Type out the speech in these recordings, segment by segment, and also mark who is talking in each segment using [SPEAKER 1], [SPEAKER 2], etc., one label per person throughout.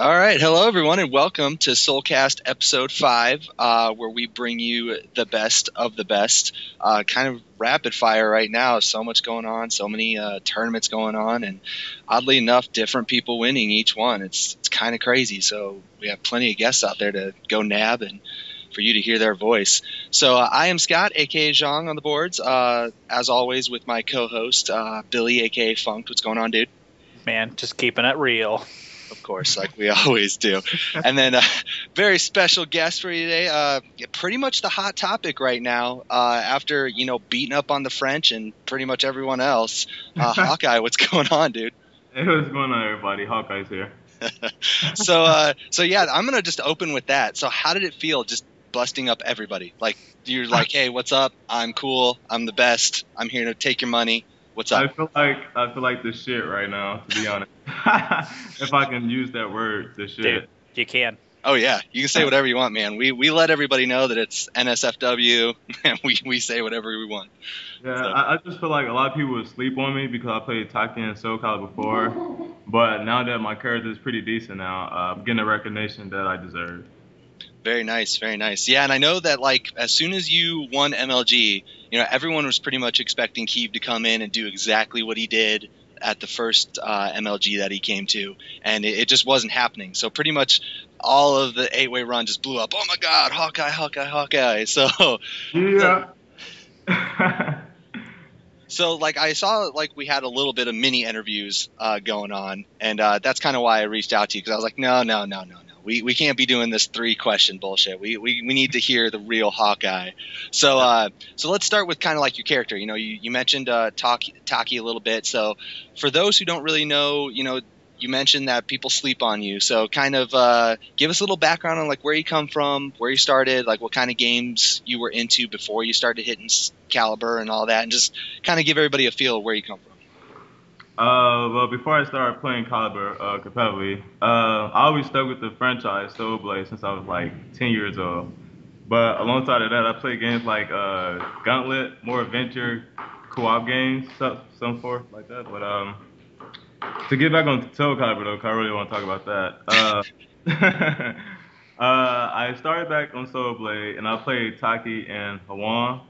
[SPEAKER 1] All right, hello everyone, and welcome to SoulCast episode 5, where we bring you the best of the best. Kind of rapid fire right now. So much going on, so many tournaments going on, and oddly enough, different people winning each one. It's kind of crazy. So we have plenty of guests out there to go nab and for you to hear their voice. So I am Scott, aka Zhang, on the boards. As always, with my co-host Billy, aka Funked. What's going on, dude?
[SPEAKER 2] Man, just keeping it real.
[SPEAKER 1] Of course, like we always do. And then a very special guest for you today. Pretty much the hot topic right now. After beating up on the French and pretty much everyone else. Hawkeye, what's going on, dude?
[SPEAKER 3] Hey, what's going on, everybody? Hawkeye's here.
[SPEAKER 1] So yeah, I'm gonna just open with that. So how did it feel just busting up everybody? Like you're like, hey, what's up? I'm cool. I'm the best. I'm here to take your money. What's up?
[SPEAKER 3] I feel like the shit right now, to be honest. If I can use that word, the shit.
[SPEAKER 2] Dude, you can.
[SPEAKER 1] Oh yeah, you can say whatever you want, man. We let everybody know that it's NSFW, and we say whatever we want.
[SPEAKER 3] Yeah,
[SPEAKER 1] So.
[SPEAKER 3] I just feel like a lot of people would sleep on me because I played Taki and SoulCast before, but now that my character is pretty decent now, I'm getting the recognition that I deserve.
[SPEAKER 1] Very nice, very nice. Yeah, and I know that like as soon as you won MLG, everyone was pretty much expecting Keeb to come in and do exactly what he did at the first MLG that he came to, and it just wasn't happening. So pretty much all of the 8-way run just blew up. Oh my God, Hawkeye, Hawkeye, Hawkeye. So
[SPEAKER 3] yeah.
[SPEAKER 1] So like I saw like we had a little bit of mini interviews going on, and that's kind of why I reached out to you because I was like, no. We can't be doing this 3-question bullshit. We need to hear the real Hawkeye. So let's start with kind of like your character. You mentioned Taki a little bit. So for those who don't really know, you mentioned that people sleep on you. So kind of give us a little background on like where you come from, where you started, like what kind of games you were into before you started hitting Caliber and all that, and just kind of give everybody a feel of where you come from.
[SPEAKER 3] Well, before I started playing Caliber competitively, I always stuck with the franchise Soul Blade since I was like 10 years old. But alongside of that, I played games like Gauntlet, more adventure, co-op games, some forth like that. But to get back on Soul Calibur though, 'cause I really want to talk about that. I started back on Soul Blade, and I played Taki and Hawan.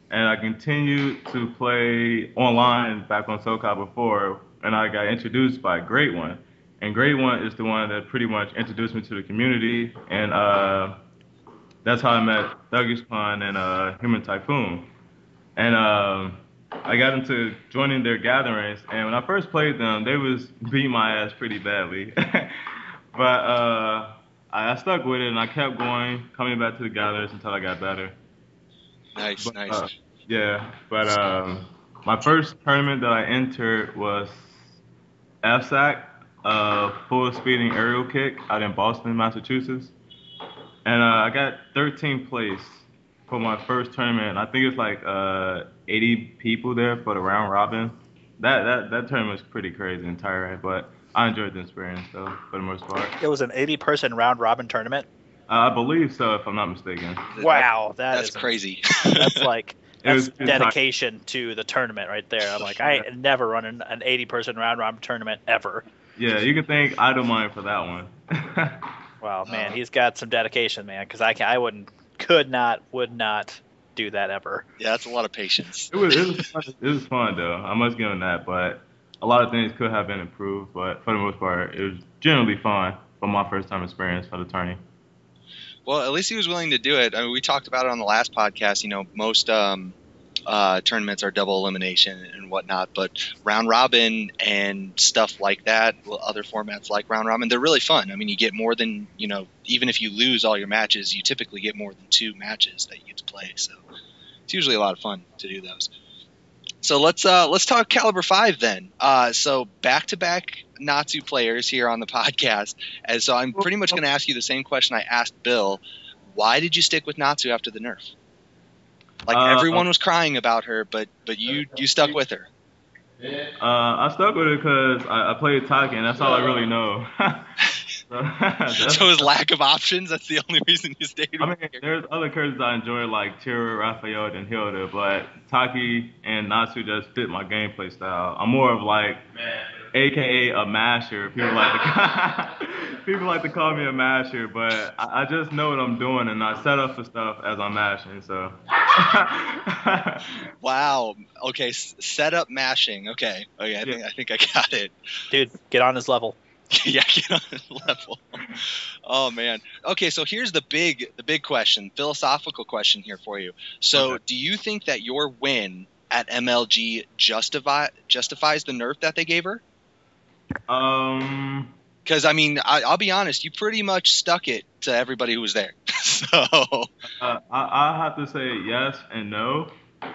[SPEAKER 3] And I continued to play online back on SoulCast before, and I got introduced by Great One. And Great One is the one that pretty much introduced me to the community, and that's how I met Thuggish Pun and Human Typhoon. And I got into joining their gatherings, and when I first played them, they was beating my ass pretty badly. But I stuck with it, and I kept going, coming back to the gatherings until I got better.
[SPEAKER 1] Nice, nice.
[SPEAKER 3] Yeah, but my first tournament that I entered was FSAC, full speeding aerial kick out in Boston, Massachusetts. And I got 13th place for my first tournament. I think it's like 80 people there for the round robin. That tournament was pretty crazy entirely, but I enjoyed the experience though, for the most part.
[SPEAKER 2] It was an 80-person round robin tournament?
[SPEAKER 3] I believe so, if I'm not mistaken.
[SPEAKER 2] Wow, that's
[SPEAKER 1] crazy.
[SPEAKER 2] That's dedication to the tournament right there. I'm like, I never run an 80-person round robin tournament ever.
[SPEAKER 3] Yeah, you can thank Idlemine for that one.
[SPEAKER 2] Wow, man, he's got some dedication, man. Because would not do that ever.
[SPEAKER 1] Yeah, that's a lot of patience.
[SPEAKER 3] It was fun though. I must give him that, but a lot of things could have been improved. But for the most part, it was generally fun for my first time experience for the tourney.
[SPEAKER 1] Well, at least he was willing to do it. I mean, we talked about it on the last podcast. Most tournaments are double elimination and whatnot, but round robin and stuff like that, other formats like round robin, they're really fun. I mean, you get more than, even if you lose all your matches, you typically get more than 2 matches that you get to play. So it's usually a lot of fun to do those. So let's talk Caliber 5 then. So back-to-back Natsu players here on the podcast. And so I'm pretty much going to ask you the same question I asked Bill. Why did you stick with Natsu after the nerf? Like everyone was crying about her, but you stuck with her.
[SPEAKER 3] I stuck with it because I played Taki, and that's all I really know.
[SPEAKER 1] So his lack of options, that's the only reason you stayed with
[SPEAKER 3] I mean, there's other characters I enjoy, like Tira, Raphael, and Hilda, but Taki and Natsu just fit my gameplay style. I'm more of like, AKA a masher, people like to People like to call me a masher, but I just know what I'm doing, and I set up for stuff as I'm mashing. So.
[SPEAKER 1] Wow. Okay. Set up mashing. Okay. I think I got it.
[SPEAKER 2] Dude, get on his level.
[SPEAKER 1] Yeah, get on his level. Oh man. Okay, so here's the big question, philosophical question here for you. So,
[SPEAKER 3] Okay.
[SPEAKER 1] do you think that your win at MLG justifies the nerf that they gave her? Because I mean, I'll be honest, you pretty much stuck it to everybody who was there. So
[SPEAKER 3] I have to say yes and no.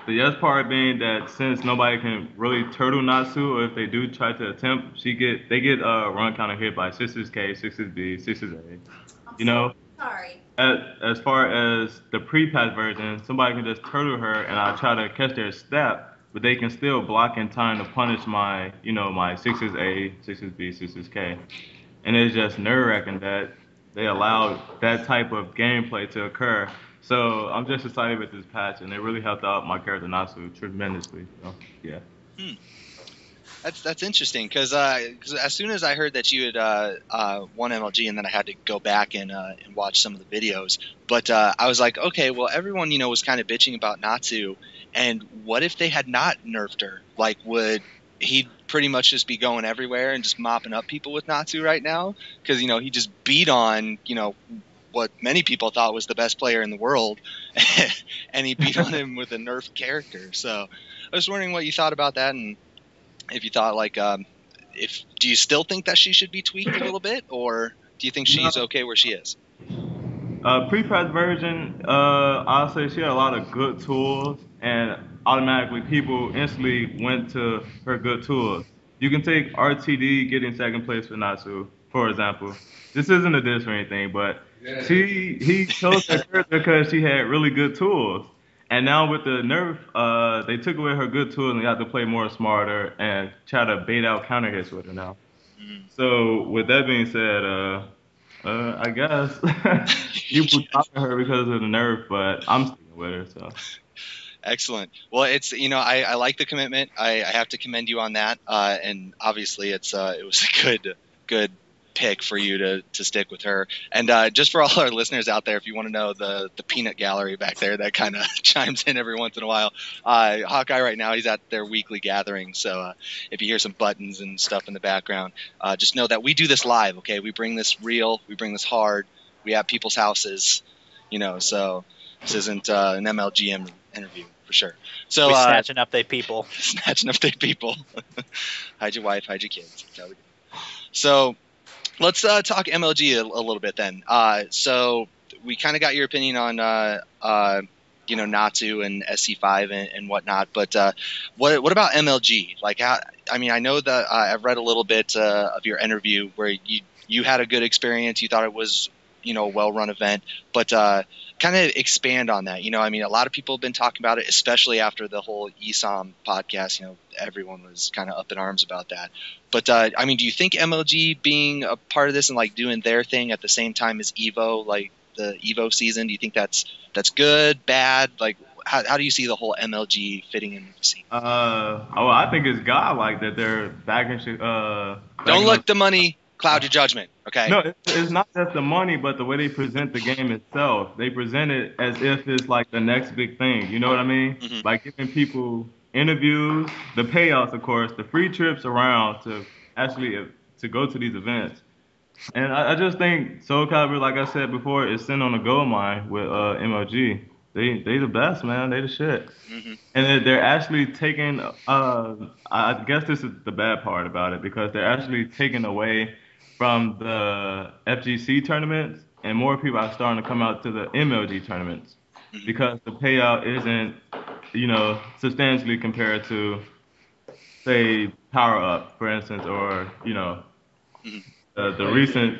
[SPEAKER 3] The yes part being that since nobody can really turtle Natsu, or if they do try to attempt, they get run counter hit by 6s K, 6s B, 6s A. You know,
[SPEAKER 4] Sorry.
[SPEAKER 3] as far as the pre-patch version, somebody can just turtle her and I try to catch their step, but they can still block in time to punish my 6s A, 6s B, 6s K. And it's just nerve-wracking that they allowed that type of gameplay to occur. So I'm just excited with this patch, and it really helped out my character Natsu tremendously. So, yeah.
[SPEAKER 1] That's interesting because as soon as I heard that you had won MLG, and then I had to go back and watch some of the videos, but I was like, okay, well, everyone was kind of bitching about Natsu, and what if they had not nerfed her? Like, would he pretty much just be going everywhere and just mopping up people with Natsu right now? Because he just beat on what many people thought was the best player in the world, and he beat on him with a nerfed character. So I was wondering what you thought about that, and if you thought do you still think that she should be tweaked a little bit, or do you think she's okay where she is?
[SPEAKER 3] Pre-patch version, I'll say she had a lot of good tools, and automatically people instantly went to her good tools. You can take RTD getting second place for Natsu, for example. This isn't a diss or anything, but he chose her character because she had really good tools. And now with the nerf, they took away her good tools and they have to play more smarter and try to bait out counter hits with her now. So with that being said, I guess people talking her because of the nerf, but I'm sticking with her. So.
[SPEAKER 1] Excellent. Well, it's I like the commitment. I have to commend you on that. And obviously, it was a good pick for you to stick with her. And just for all our listeners out there, if you want to know the peanut gallery back there that kind of chimes in every once in a while, Hawkeye right now, he's at their weekly gathering. So if you hear some buttons and stuff in the background, just know that we do this live. Okay, we bring this real, we bring this hard. We have people's houses, so this isn't an MLGM interview for sure. So
[SPEAKER 2] we're snatching up they people.
[SPEAKER 1] Snatching up they people. Hide your wife, hide your kids. That's how we do. So let's talk MLG a little bit then. So we kind of got your opinion on Natsu and SC5 and whatnot, but what about MLG? Like, I know that I've read a little bit of your interview where you had a good experience. You thought it was a well-run event, but kind of expand on that. A lot of people have been talking about it, especially after the whole ESOM podcast. Everyone was kind of up in arms about that. But do you think MLG being a part of this and doing their thing at the same time as Evo, like the Evo season, do you think that's good, bad? Like, how do you see the whole MLG fitting in with the scene?
[SPEAKER 3] I think it's godlike that they're backing.
[SPEAKER 1] Don't look the money. Cloud your judgment, okay?
[SPEAKER 3] No, it's not just the money, but the way they present the game itself. They present it as if it's like the next big thing. You know what I mean?
[SPEAKER 1] Mm-hmm.
[SPEAKER 3] Like giving people interviews, the payouts, of course, the free trips around to actually to go to these events. And I just think SoulCast, like I said before, is sitting on a gold mine with MLG. They the best, man. They the shit.
[SPEAKER 1] Mm-hmm.
[SPEAKER 3] And they're actually taking. I guess this is the bad part about it because they're actually taking away from the FGC tournaments, and more people are starting to come out to the MLG tournaments because the payout isn't, substantially compared to, say, Power Up, for instance, or, the recent.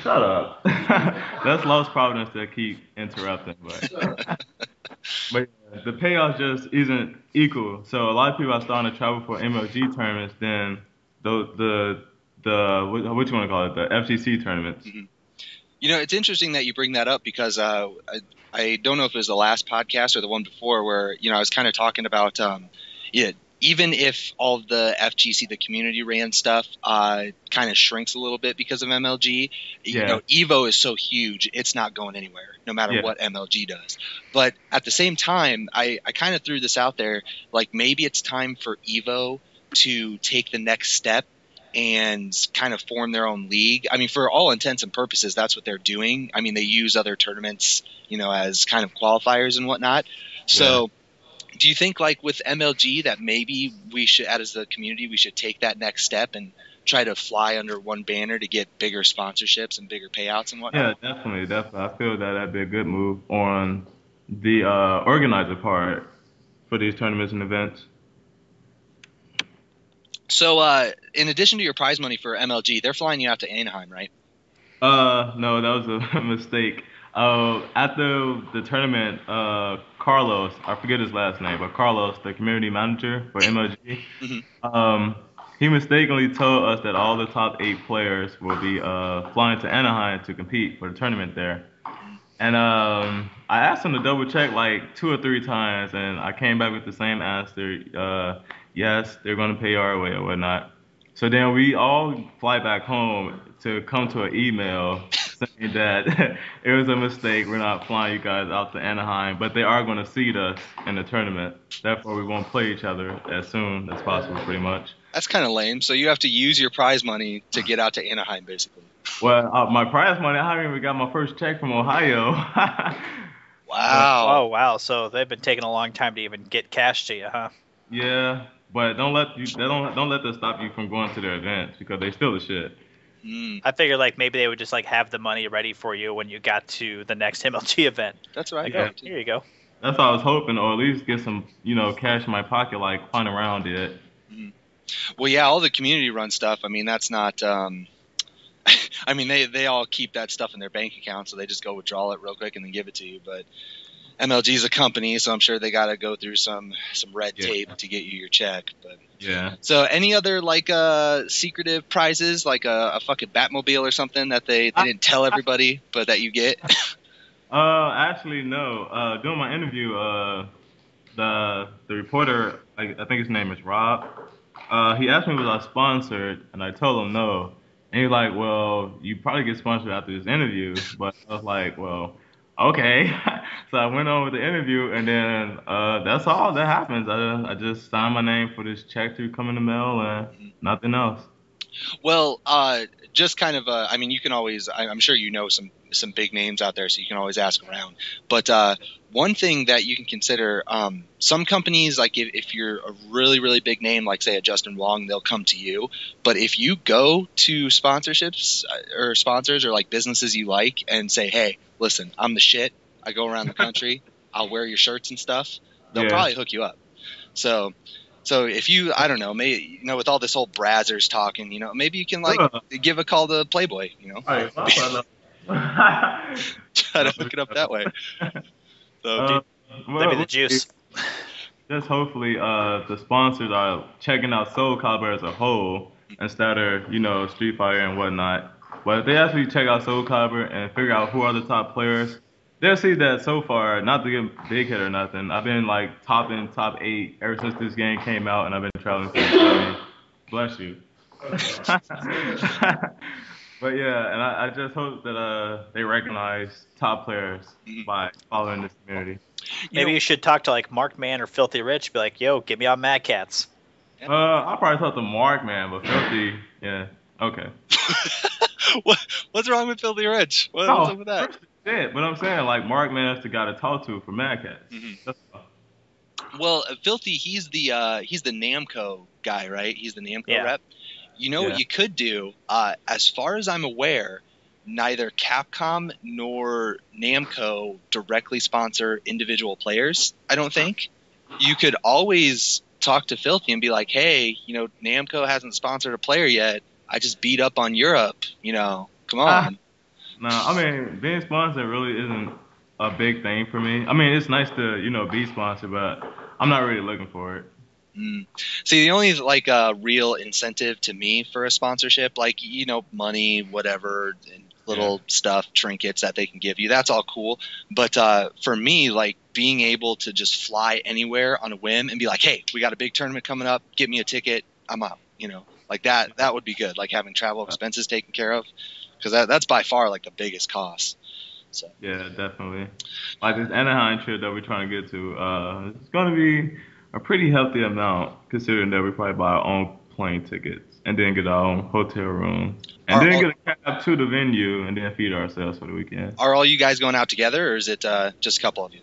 [SPEAKER 3] Shut up. That's Lost Providence that keep interrupting, but the payout just isn't equal. So a lot of people are starting to travel for MLG tournaments than the what you want to call it, the FGC tournaments.
[SPEAKER 1] Mm-hmm. It's interesting that you bring that up because I don't know if it was the last podcast or the one before where I was kind of talking about even if all of the FGC, the community ran stuff, kind of shrinks a little bit because of MLG, you know, Evo is so huge, it's not going anywhere, no matter what MLG does. But at the same time, I kind of threw this out there, like maybe it's time for Evo to take the next step and kind of form their own league. I mean, for all intents and purposes, that's what they're doing. I mean, they use other tournaments, you know, as kind of qualifiers and whatnot. So do you think, like with MLG, that maybe we should, as the community, we should take that next step and try to fly under one banner to get bigger sponsorships and bigger payouts and whatnot?
[SPEAKER 3] Yeah, definitely. I feel that that'd be a good move on the organizer part for these tournaments and events.
[SPEAKER 1] So, in addition to your prize money for MLG, they're flying you out to Anaheim, right?
[SPEAKER 3] No, that was a mistake. After the tournament, Carlos, I forget his last name, but Carlos, the community manager for MLG, he mistakenly told us that all the top 8 players will be flying to Anaheim to compete for the tournament there. And I asked him to double check like 2 or 3 times, and I came back with the same answer. Yes, they're going to pay our way or whatnot. So then we all fly back home to come to an email saying that it was a mistake. We're not flying you guys out to Anaheim, but they are going to seed us in the tournament. Therefore, we won't play each other as soon as possible, pretty much.
[SPEAKER 1] That's kind of lame. So you have to use your prize money to get out to Anaheim, basically.
[SPEAKER 3] Well, my prize money, I haven't even got my first check from Ohio.
[SPEAKER 1] Wow.
[SPEAKER 2] Oh, wow. So they've been taking a long time to even get cash to you, huh?
[SPEAKER 3] Yeah, but don't let that stop you from going to their events because they steal the shit.
[SPEAKER 2] I figured like maybe they would just like have the money ready for you when you got to the next MLG event.
[SPEAKER 1] That's right.
[SPEAKER 2] Like, here you go.
[SPEAKER 3] That's what I was hoping, or at least get some, cash in my pocket, like fun around it.
[SPEAKER 1] Well, yeah, all the community run stuff. I mean, that's not. I mean, they all keep that stuff in their bank account, so they just go withdraw it real quick and then give it to you. But MLG is a company, so I'm sure they got to go through some red tape to get you your check. But so any other like secretive prizes, like a fucking Batmobile or something that they didn't tell everybody, but that you get?
[SPEAKER 3] Actually, no. During my interview, the reporter, I think his name is Rob. He asked me was I sponsored, and I told him no. And he's like, well, you probably get sponsored after this interview. But I was like, well, okay. So I went on with the interview, and then that's all that happens. I just signed my name for this check to come in the mail and nothing else.
[SPEAKER 1] Well, just kind of, I mean, you can always, I'm sure you know some big names out there, so you can always ask around. But one thing that you can consider, some companies, like if you're a really, really big name, like say a Justin Wong, they'll come to you. But if you go to sponsorships or sponsors or like businesses you like and say, hey, listen, I'm the shit. I go around the country. I'll wear your shirts and stuff. They'll probably hook you up. So if you, I don't know, maybe, with all this old Brazzers talking, maybe you can like give a call to Playboy, Try to hook it up that way. So
[SPEAKER 2] maybe the juice.
[SPEAKER 3] Just hopefully the sponsors are checking out Soul Calibur as a whole instead of, Street Fighter and whatnot. But if they actually check out Soul Calibur and figure out who are the top players, they'll see that so far, not to get big hit or nothing, I've been like top 8 ever since this game came out, and I've been traveling for the Bless you. But yeah, and I just hope that they recognize top players by following this community.
[SPEAKER 2] Maybe you should talk to like Mark Man or Filthy Rich. Be like, yo, get me on Mad Cats.
[SPEAKER 3] I'll probably talk to Mark Man, but Filthy, yeah, okay.
[SPEAKER 1] What's wrong with Filthy Rich? What's up with that?
[SPEAKER 3] Shit, but I'm saying like Mark Man's the guy to talk to for Mad Cats.
[SPEAKER 1] Well, Filthy, he's the Namco guy, right? He's the Namco rep. What you could do? As far as I'm aware, neither Capcom nor Namco directly sponsor individual players. I don't think. You could always talk to Filthy and be like, hey, Namco hasn't sponsored a player yet. I just beat up on Europe. Come on.
[SPEAKER 3] No, I mean, being sponsored really isn't a big thing for me. I mean, it's nice to, be sponsored, but I'm not really looking for it.
[SPEAKER 1] See, the only real incentive to me for a sponsorship, money, whatever, and little stuff, trinkets that they can give you, that's all cool. But for me, being able to just fly anywhere on a whim and be like, hey, we got a big tournament coming up, get me a ticket, I'm out, you know, like that would be good, like having travel expenses taken care of, because that's by far like the biggest cost. So
[SPEAKER 3] yeah, definitely. Like this Anaheim trip that we're trying to get to, it's going to be a pretty healthy amount considering that we probably buy our own plane tickets and then get our own hotel room and then get a cab to the venue and then feed ourselves for the weekend.
[SPEAKER 1] Are all you guys going out together, or is it just a couple of you?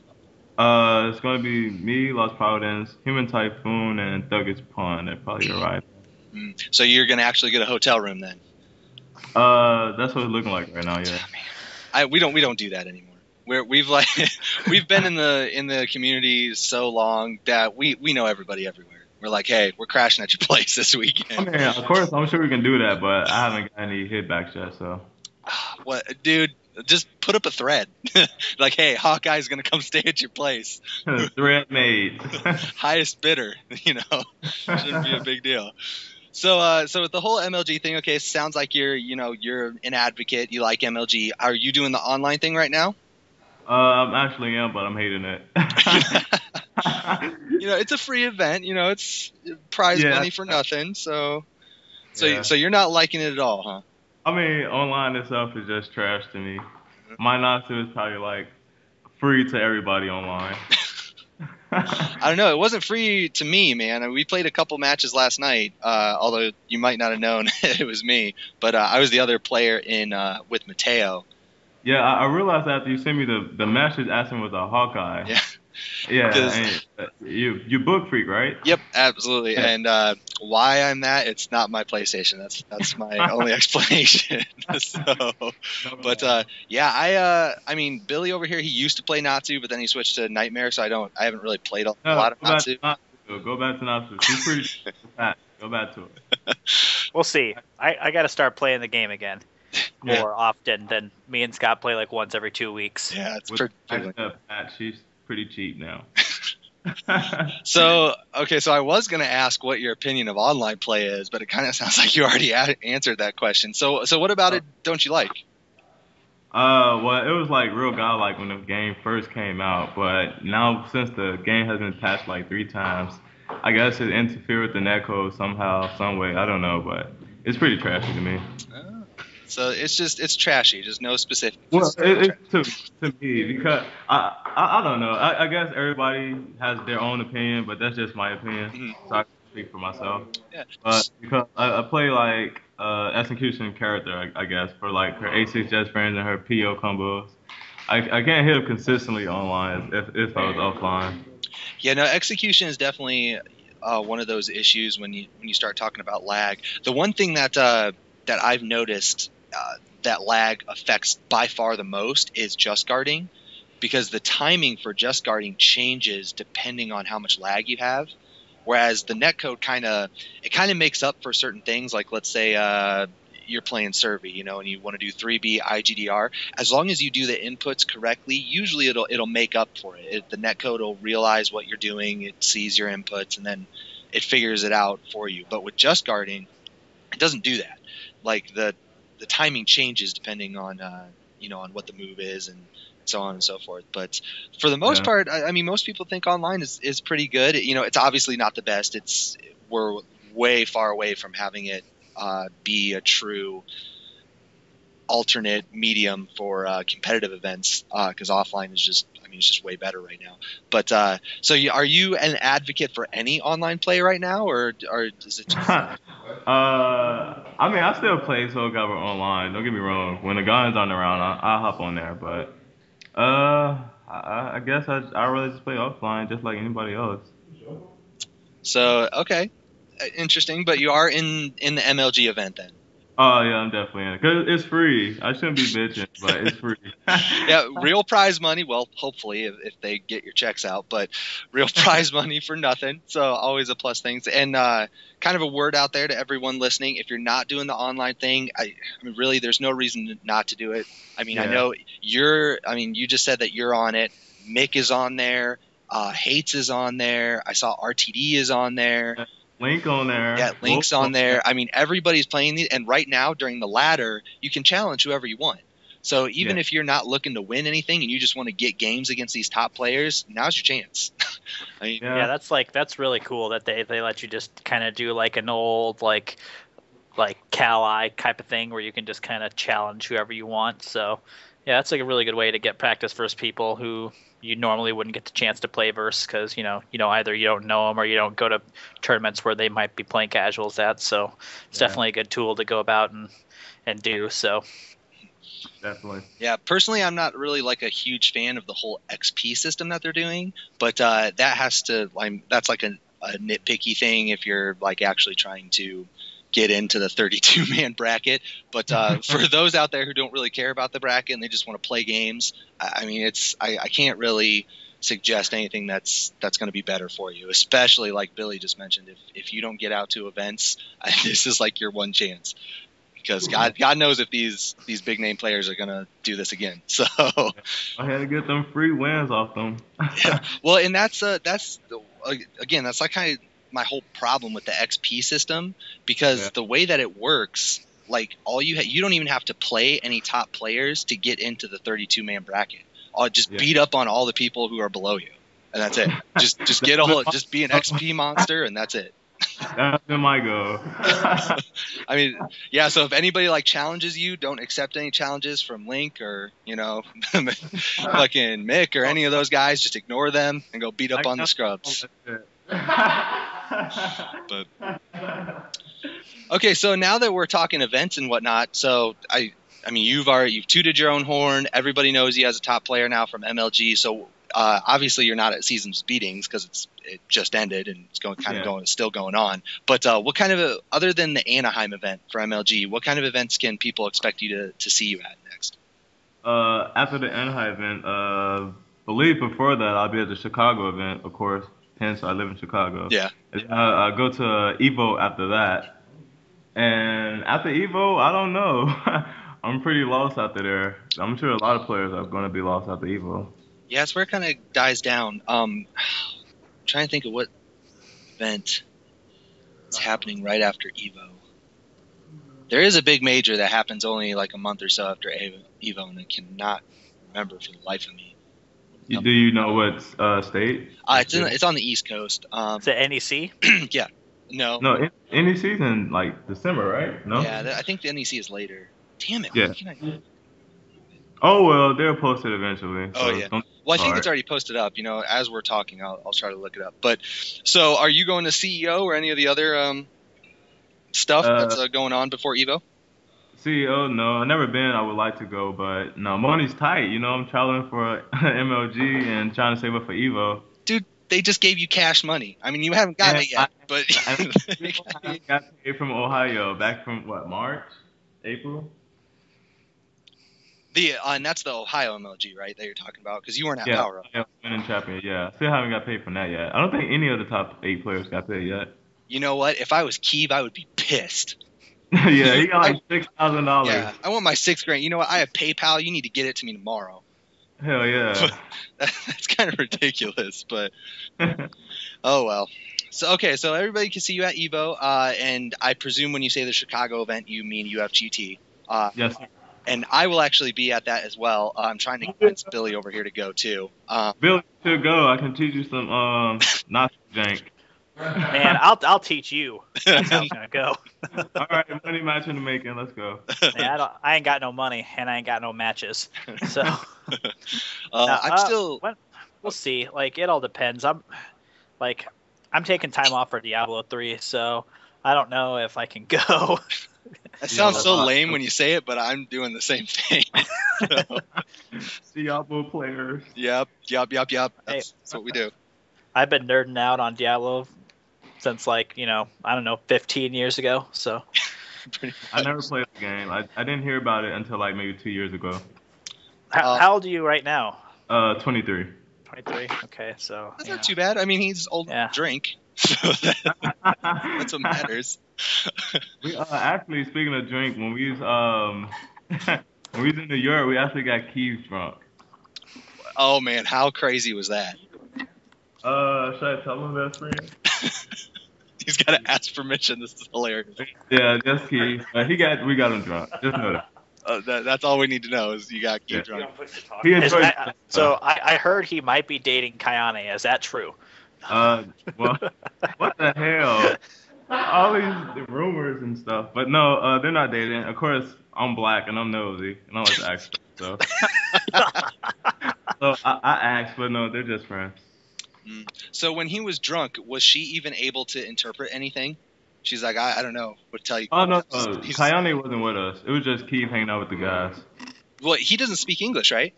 [SPEAKER 3] It's going to be me, Lost Providence, Human Typhoon, and Thuggish Pond. That probably arrive.
[SPEAKER 1] So you're going to actually get a hotel room then?
[SPEAKER 3] That's what it's looking like right now. Yeah.
[SPEAKER 1] We don't do that anymore. We've been in the community so long that we know everybody everywhere. We're like, hey, we're crashing at your place this weekend.
[SPEAKER 3] I mean, of course, I'm sure we can do that, but I haven't got any hitbacks yet, so.
[SPEAKER 1] What, dude? Just put up a thread. Like, hey, Hawkeye's going to come stay at your place.
[SPEAKER 3] Thread made.
[SPEAKER 1] Highest bidder, you know. Shouldn't be a big deal. So with the whole MLG thing, okay, sounds like you're an advocate. You like MLG. Are you doing the online thing right now?
[SPEAKER 3] I'm actually am, but I'm hating it.
[SPEAKER 1] It's a free event. It's prize money for nothing. So you're not liking it at all, huh?
[SPEAKER 3] I mean, online itself is just trash to me. My Natsu is probably like free to everybody online.
[SPEAKER 1] I don't know. It wasn't free to me, man. We played a couple matches last night, although you might not have known it was me. But I was the other player in with Mateo.
[SPEAKER 3] Yeah, I realized after you sent me the message asking was a Hawkeye.
[SPEAKER 1] Yeah.
[SPEAKER 3] Yeah, you book freak, right?
[SPEAKER 1] Yep, absolutely. Yeah. And why I'm that, it's not my PlayStation. That's my only explanation. I mean, Billy over here, he used to play Natsu, but then he switched to Nightmare, so I haven't really played a lot of Natsu.
[SPEAKER 3] Go back to Natsu. He's pretty fat. Go back to it.
[SPEAKER 2] We'll see. I got to start playing the game again more often than me and Scott play like once every 2 weeks.
[SPEAKER 1] Yeah, it's
[SPEAKER 3] She's pretty cheap now.
[SPEAKER 1] So I was going to ask what your opinion of online play is, but it kind of sounds like you already answered that question. So what about it don't you like?
[SPEAKER 3] Well, it was like real godlike when the game first came out, but now since the game has been patched like 3 times, I guess it interfered with the netcode somehow, some way. I don't know, but it's pretty trashy to me.
[SPEAKER 1] So it's trashy, just no specific.
[SPEAKER 3] Well, it's to me because I don't know. I guess everybody has their own opinion, but that's just my opinion. Mm-hmm. So I can speak for myself. Yeah. But because I play like execution character, I guess, for like her A6 Jets friends and her PO combos. I can't hit them consistently online if I was offline.
[SPEAKER 1] Yeah, no, execution is definitely one of those issues when you start talking about lag. The one thing that I've noticed that lag affects by far the most is just guarding, because the timing for just guarding changes depending on how much lag you have. Whereas the netcode kind of makes up for certain things, like let's say you're playing Survey, and you want to do 3B IGDR. As long as you do the inputs correctly, usually it'll make up for it. The netcode will realize what you're doing, it sees your inputs, and then it figures it out for you. But with just guarding, it doesn't do that. Like the timing changes depending on on what the move is and so on and so forth. But for the most part, I mean, most people think online is pretty good. It's obviously not the best. We're way far away from having it be a true alternate medium for competitive events, because offline is just, it's just way better right now. But so are you an advocate for any online play right now, or is it just
[SPEAKER 3] I mean, I still play Soul Calibur online, don't get me wrong. When the guns aren't around, I'll hop on there, but I guess I really just play offline just like anybody else.
[SPEAKER 1] So okay, interesting. But you are in the MLG event then?
[SPEAKER 3] Oh yeah, I'm definitely in it because it's free. I shouldn't be bitching, but it's free.
[SPEAKER 1] Yeah, real prize money. Well, hopefully if they get your checks out, but real prize money for nothing. So always a plus thing. And kind of a word out there to everyone listening: if you're not doing the online thing, I mean, really, there's no reason not to do it. I mean, I know you just said that you're on it. Mick is on there. Hates is on there. I saw RTD is on there.
[SPEAKER 3] Link on there.
[SPEAKER 1] Yeah, Link's on there. I mean, everybody's playing these, and right now during the ladder, you can challenge whoever you want. So even if you're not looking to win anything and you just want to get games against these top players, now's your chance. I mean,
[SPEAKER 2] that's really cool that they let you just kind of do like an old like Cal-I type of thing where you can just kind of challenge whoever you want. So yeah, that's like a really good way to get practice versus people who you normally wouldn't get the chance to play versus because either you don't know them or you don't go to tournaments where they might be playing casuals at. So it's definitely a good tool to go about and do. So
[SPEAKER 3] definitely.
[SPEAKER 1] Yeah, personally, I'm not really like a huge fan of the whole XP system that they're doing, but that's like a nitpicky thing if you're like actually trying to get into the 32-man bracket. But for those out there who don't really care about the bracket and they just want to play games, I mean, I can't really suggest anything that's going to be better for you, especially like Billy just mentioned. If you don't get out to events, this is like your one chance. Because God knows if these big name players are gonna do this again. So
[SPEAKER 3] I had to get them free wins off them.
[SPEAKER 1] Yeah. Well, and that's again, that's like kind of my whole problem with the XP system, because the way that it works, like you don't even have to play any top players to get into the 32-man bracket. I'll just beat up on all the people who are below you, and that's it. Just just be an XP monster, and that's it.
[SPEAKER 3] That's been my goal.
[SPEAKER 1] I mean, yeah, so if anybody like challenges you, don't accept any challenges from Link or, fucking Mick or any of those guys. Just ignore them and go beat up on the scrubs. But okay, so now that we're talking events and whatnot, so I mean, you've tooted your own horn. Everybody knows you as a top player now from MLG. So obviously you're not at season's beatings because it just ended and it's still going on. But what kind of other than the Anaheim event for MLG, what kind of events can people expect you to see you at next?
[SPEAKER 3] After the Anaheim event, believe before that I'll be at the Chicago event, of course. Hence I live in Chicago.
[SPEAKER 1] Yeah.
[SPEAKER 3] I go to Evo after that, and after Evo, I don't know. I'm pretty lost after there. I'm sure a lot of players are going to be lost after Evo.
[SPEAKER 1] Yeah, it's where it kind of dies down. Trying to think of what event is happening right after Evo. There is a big major that happens only like a month or so after Evo, and I cannot remember for the life of me.
[SPEAKER 3] Do you know what state?
[SPEAKER 1] It's on the East Coast.
[SPEAKER 2] Is it NEC?
[SPEAKER 1] Yeah. No.
[SPEAKER 3] No, NEC's in like December, right? No.
[SPEAKER 1] Yeah, I think the NEC is later. Damn it.
[SPEAKER 3] Yeah. Oh, well, they'll post it eventually.
[SPEAKER 1] Oh, yeah. Well, I think it's already posted up. As we're talking, I'll try to look it up. But so are you going to CEO or any of the other stuff that's going on before Evo?
[SPEAKER 3] CEO, no. I've never been. I would like to go, but no, money's tight. I'm traveling for MLG and trying to save up for Evo.
[SPEAKER 1] Dude, they just gave you cash money. I mean, you haven't gotten it yet, but
[SPEAKER 3] I got paid from Ohio back from March, April.
[SPEAKER 1] And that's the Ohio MLG, right, that you're talking about? Because you weren't at Power Up.
[SPEAKER 3] Yeah, winning champion, yeah. Still haven't got paid from that yet. I don't think any of the top 8 players got paid yet.
[SPEAKER 1] You know what? If I was Keeve, I would be pissed.
[SPEAKER 3] Yeah, he got like $6,000.
[SPEAKER 1] Yeah, I want my $6,000. You know what? I have PayPal. You need to get it to me tomorrow.
[SPEAKER 3] Hell yeah.
[SPEAKER 1] That's kind of ridiculous, but oh well. So so everybody can see you at Evo, and I presume when you say the Chicago event, you mean UFGT.
[SPEAKER 3] Yes.
[SPEAKER 1] And I will actually be at that as well. I'm trying to convince Billy over here to go too.
[SPEAKER 3] Billy should go. I can teach you some not jank.
[SPEAKER 2] Man, I'll teach you. That's how I'm gonna go.
[SPEAKER 3] All right, money match in the making. Let's go.
[SPEAKER 2] Yeah, I ain't got no money and I ain't got no matches. So we'll see. Like it all depends. I'm taking time off for Diablo 3, so I don't know if I can go.
[SPEAKER 1] That sounds so lame when you say it, but I'm doing the same thing.
[SPEAKER 3] Diablo players.
[SPEAKER 1] Yep. That's what we do.
[SPEAKER 2] I've been nerding out on Diablo since I don't know, 15 years ago. So
[SPEAKER 3] I never played the game. I didn't hear about it until like maybe 2 years ago.
[SPEAKER 2] How old are you right now?
[SPEAKER 3] 23.
[SPEAKER 2] 23. Okay, so
[SPEAKER 1] that's not too bad. I mean, he's old to drink, so that's what matters.
[SPEAKER 3] We actually, speaking of drink, when we was when we was in New York, we actually got Keith drunk.
[SPEAKER 1] Oh man, how crazy was that?
[SPEAKER 3] Should I tell him that, friend?
[SPEAKER 1] He's got to ask permission. This is hilarious.
[SPEAKER 3] Yeah, just Keith. We got him drunk. Just know that.
[SPEAKER 1] That's all we need to know is you got Keith drunk.
[SPEAKER 3] He enjoys
[SPEAKER 2] So I heard he might be dating Kayane. Is that true?
[SPEAKER 3] well, what the hell? All these rumors and stuff. But no, they're not dating. Of course, I'm black and I'm nosy and I like to ask stuff. So I asked, but no, they're just friends.
[SPEAKER 1] So when he was drunk, was she even able to interpret anything? She's like, I don't know what to tell you.
[SPEAKER 3] Oh, no. Kayane wasn't with us. It was just Keith hanging out with the guys.
[SPEAKER 1] Well, he doesn't speak English, right?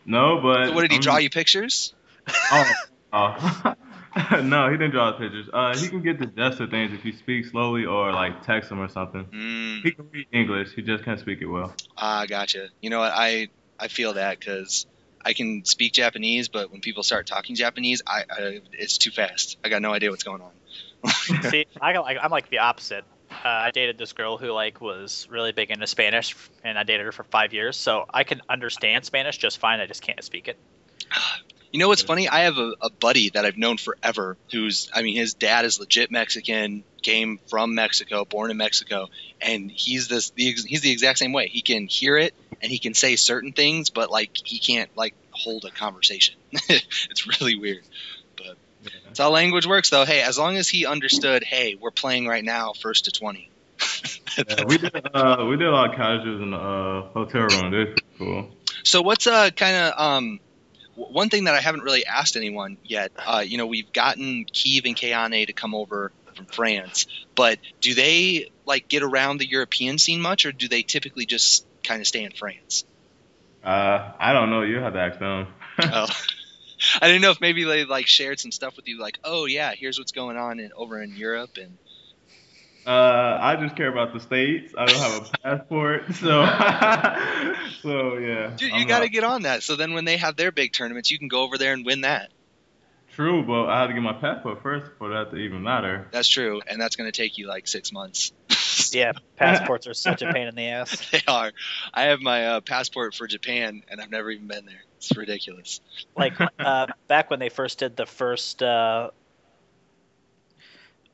[SPEAKER 3] No, but...
[SPEAKER 1] So what, did he draw you pictures?
[SPEAKER 3] Oh. No, he didn't draw pictures. He can get the gist of things if you speak slowly or, like, text him or something. He can read English. He just can't speak it well.
[SPEAKER 1] Gotcha. You know what? I feel that because I can speak Japanese, but when people start talking Japanese, it's too fast. I got no idea what's going on.
[SPEAKER 2] See, I'm like the opposite. I dated this girl who was really big into Spanish, and I dated her for 5 years, so I can understand Spanish just fine. I just can't speak it.
[SPEAKER 1] You know what's funny? I have a buddy that I've known forever his dad is legit Mexican, came from Mexico, born in Mexico, and he's the exact same way. He can hear it and he can say certain things, but he can't hold a conversation. It's really weird. But that's how language works, though. Hey, as long as he understood, hey, we're playing right now, 1st to 20.
[SPEAKER 3] We did a lot of casuals in the hotel room. They're pretty cool.
[SPEAKER 1] So what's one thing that I haven't really asked anyone yet, we've gotten Keith and Kayane to come over from France, but do they get around the European scene much, or do they typically just kind of stay in France?
[SPEAKER 3] I don't know. You have to ask them.
[SPEAKER 1] Oh. I didn't know if maybe they shared some stuff with you, oh yeah, here's what's going on over in Europe, and
[SPEAKER 3] I just care about the States. I don't have a passport, so yeah.
[SPEAKER 1] Dude, you got to get on that. So then when they have their big tournaments, you can go over there and win that.
[SPEAKER 3] True, but I had to get my passport first for that to even matter.
[SPEAKER 1] That's true, and that's going to take you 6 months.
[SPEAKER 2] Yeah, passports are such a pain in the ass.
[SPEAKER 1] They are. I have my passport for Japan, and I've never even been there. It's ridiculous.
[SPEAKER 2] Back when they first did the first...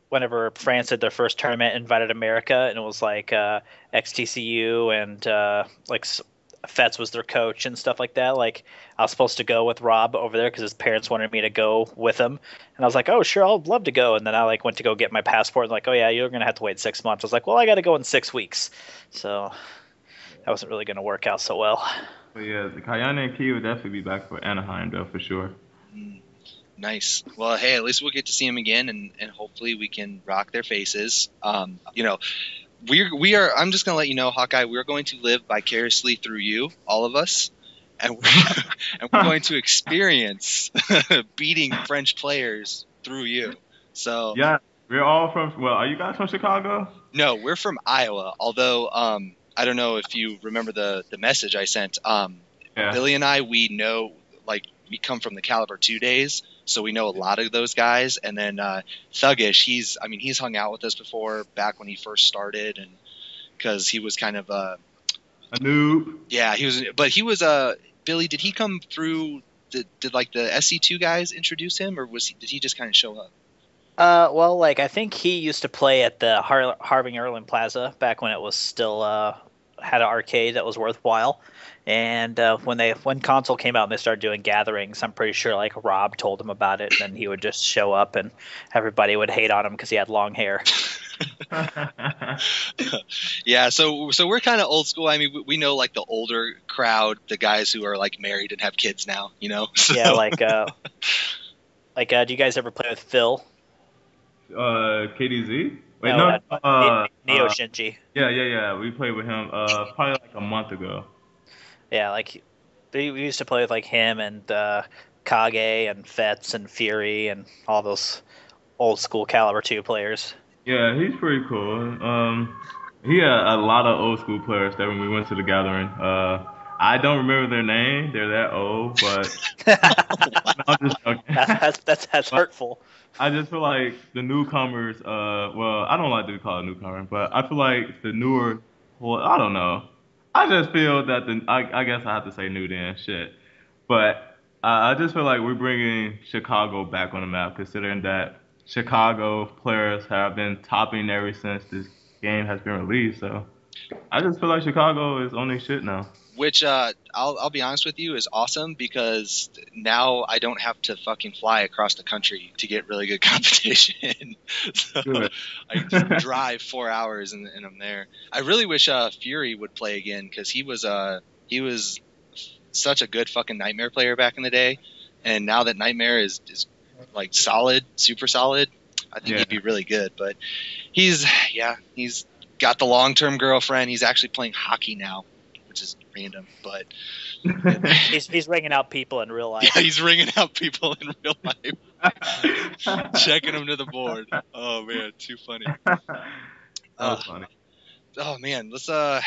[SPEAKER 2] whenever France did their first tournament, invited America, and it was XTCU and Fetz was their coach and stuff like that. I was supposed to go with Rob over there because his parents wanted me to go with him, and I was like, oh sure, I'd love to go. And then I went to go get my passport, and oh yeah, you're gonna have to wait 6 months. I was like, well, I got to go in 6 weeks, so that wasn't really gonna work out so well.
[SPEAKER 3] But yeah, the Kayane and Key would definitely be back for Anaheim though, for sure.
[SPEAKER 1] Nice. Well, hey, at least we'll get to see them again, and hopefully we can rock their faces. We are. I'm just gonna let you know, Hawkeye. We're going to live vicariously through you, all of us, and we're going to experience beating French players through you. So
[SPEAKER 3] yeah, we're all from. Well, are you guys from Chicago?
[SPEAKER 1] No, we're from Iowa. Although I don't know if you remember the message I sent. Billy and I, we know we come from the Caliber 2 days. So we know a lot of those guys, and then Thuggish, he's hung out with us before back when he first started, and because he was kind of a
[SPEAKER 3] noob.
[SPEAKER 1] Yeah, he was Billy. Did he come through? Did the SC2 guys introduce him, or did he just kind of show up?
[SPEAKER 2] I think he used to play at the Harving Erlin Plaza back when it was still had an arcade that was worthwhile. And when console came out and they started doing gatherings, I'm pretty sure Rob told him about it, and then he would just show up and everybody would hate on him because he had long hair.
[SPEAKER 1] Yeah, so we're kind of old school. We know the older crowd, the guys who are married and have kids now, So.
[SPEAKER 2] Yeah, do you guys ever play with Phil?
[SPEAKER 3] KDZ? Wait,
[SPEAKER 2] Neo Shinji.
[SPEAKER 3] Yeah. We played with him probably a month ago.
[SPEAKER 2] Yeah, we used to play with him and Kage and Fetz and Fury and all those old school Caliber 2 players.
[SPEAKER 3] Yeah, he's pretty cool. He had a lot of old school players that when we went to the gathering. I don't remember their name. They're that old, but I'm just joking.
[SPEAKER 2] That's hurtful.
[SPEAKER 3] I just feel like the newcomers. I don't like to be called a newcomer, but I feel like the newer. Well, I don't know. I just feel that I guess I have to say new then, shit. But I just feel like we're bringing Chicago back on the map, considering that Chicago players have been topping ever since this game has been released. So I just feel like Chicago is on their shit now.
[SPEAKER 1] Which I'll be honest with you is awesome because now I don't have to fucking fly across the country to get really good competition. So
[SPEAKER 3] Good.
[SPEAKER 1] I just drive 4 hours and I'm there. I really wish Fury would play again because he was such a good fucking Nightmare player back in the day, and now that Nightmare is like solid, super solid, I think he'd be really good. But he's got the long-term girlfriend. He's actually playing hockey now, which is random, but
[SPEAKER 2] he's ringing out people in real life.
[SPEAKER 1] yeah, he's ringing out people in real life, checking them to the board. Oh man, too funny.
[SPEAKER 3] That was funny.
[SPEAKER 1] Oh man, let's try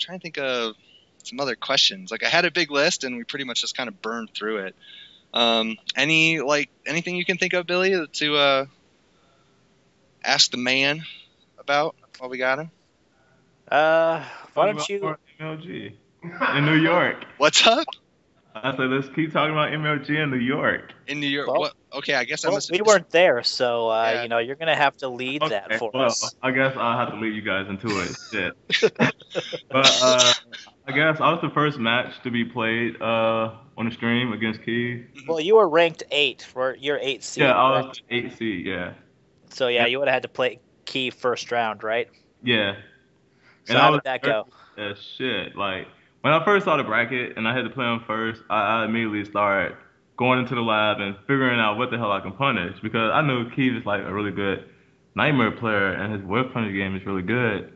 [SPEAKER 1] and think of some other questions. Like I had a big list and we pretty much just kind of burned through it. Anything you can think of, Billy, to ask the man about while we got him?
[SPEAKER 2] Why don't you
[SPEAKER 3] MLG in New York?
[SPEAKER 1] What's up?
[SPEAKER 3] I said let's keep talking about MLG in New York.
[SPEAKER 1] In New York?
[SPEAKER 2] Well,
[SPEAKER 1] what? Okay, I guess I must.
[SPEAKER 2] We weren't there, so
[SPEAKER 1] Yeah.
[SPEAKER 2] you know you're gonna have to lead that for us.
[SPEAKER 3] I guess I'll have to lead you guys into it. Shit. But I guess I was the first match to be played on the stream against Key.
[SPEAKER 2] Well, you were ranked 8 for your 8 seed.
[SPEAKER 3] Yeah, I was
[SPEAKER 2] correct?
[SPEAKER 3] 8 seed. Yeah.
[SPEAKER 2] So yeah, you would have had to play Key first round, right?
[SPEAKER 3] Yeah.
[SPEAKER 2] So how did that go?
[SPEAKER 3] Shit. Like when I first saw the bracket and I had to play him first, I immediately started going into the lab and figuring out what the hell I can punish because I knew Keith is like a really good Nightmare player and his whip punish game is really good.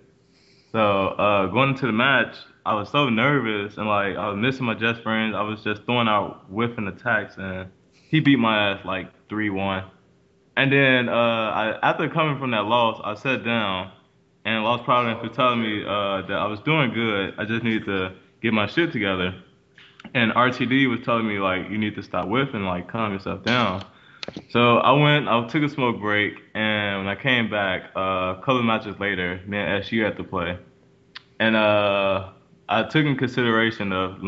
[SPEAKER 3] So going into the match, I was so nervous and like I was missing my Jets friends. I was just throwing out whiffing attacks and he beat my ass like 3-1. And then after coming from that loss, I sat down and Lost Providence was telling me that I was doing good. I just needed to get my shit together. And RTD was telling me like you need to stop whiffing, like calm yourself down. So I took a smoke break, and when I came back, a couple of matches later, me and SU had to play. And I took in consideration of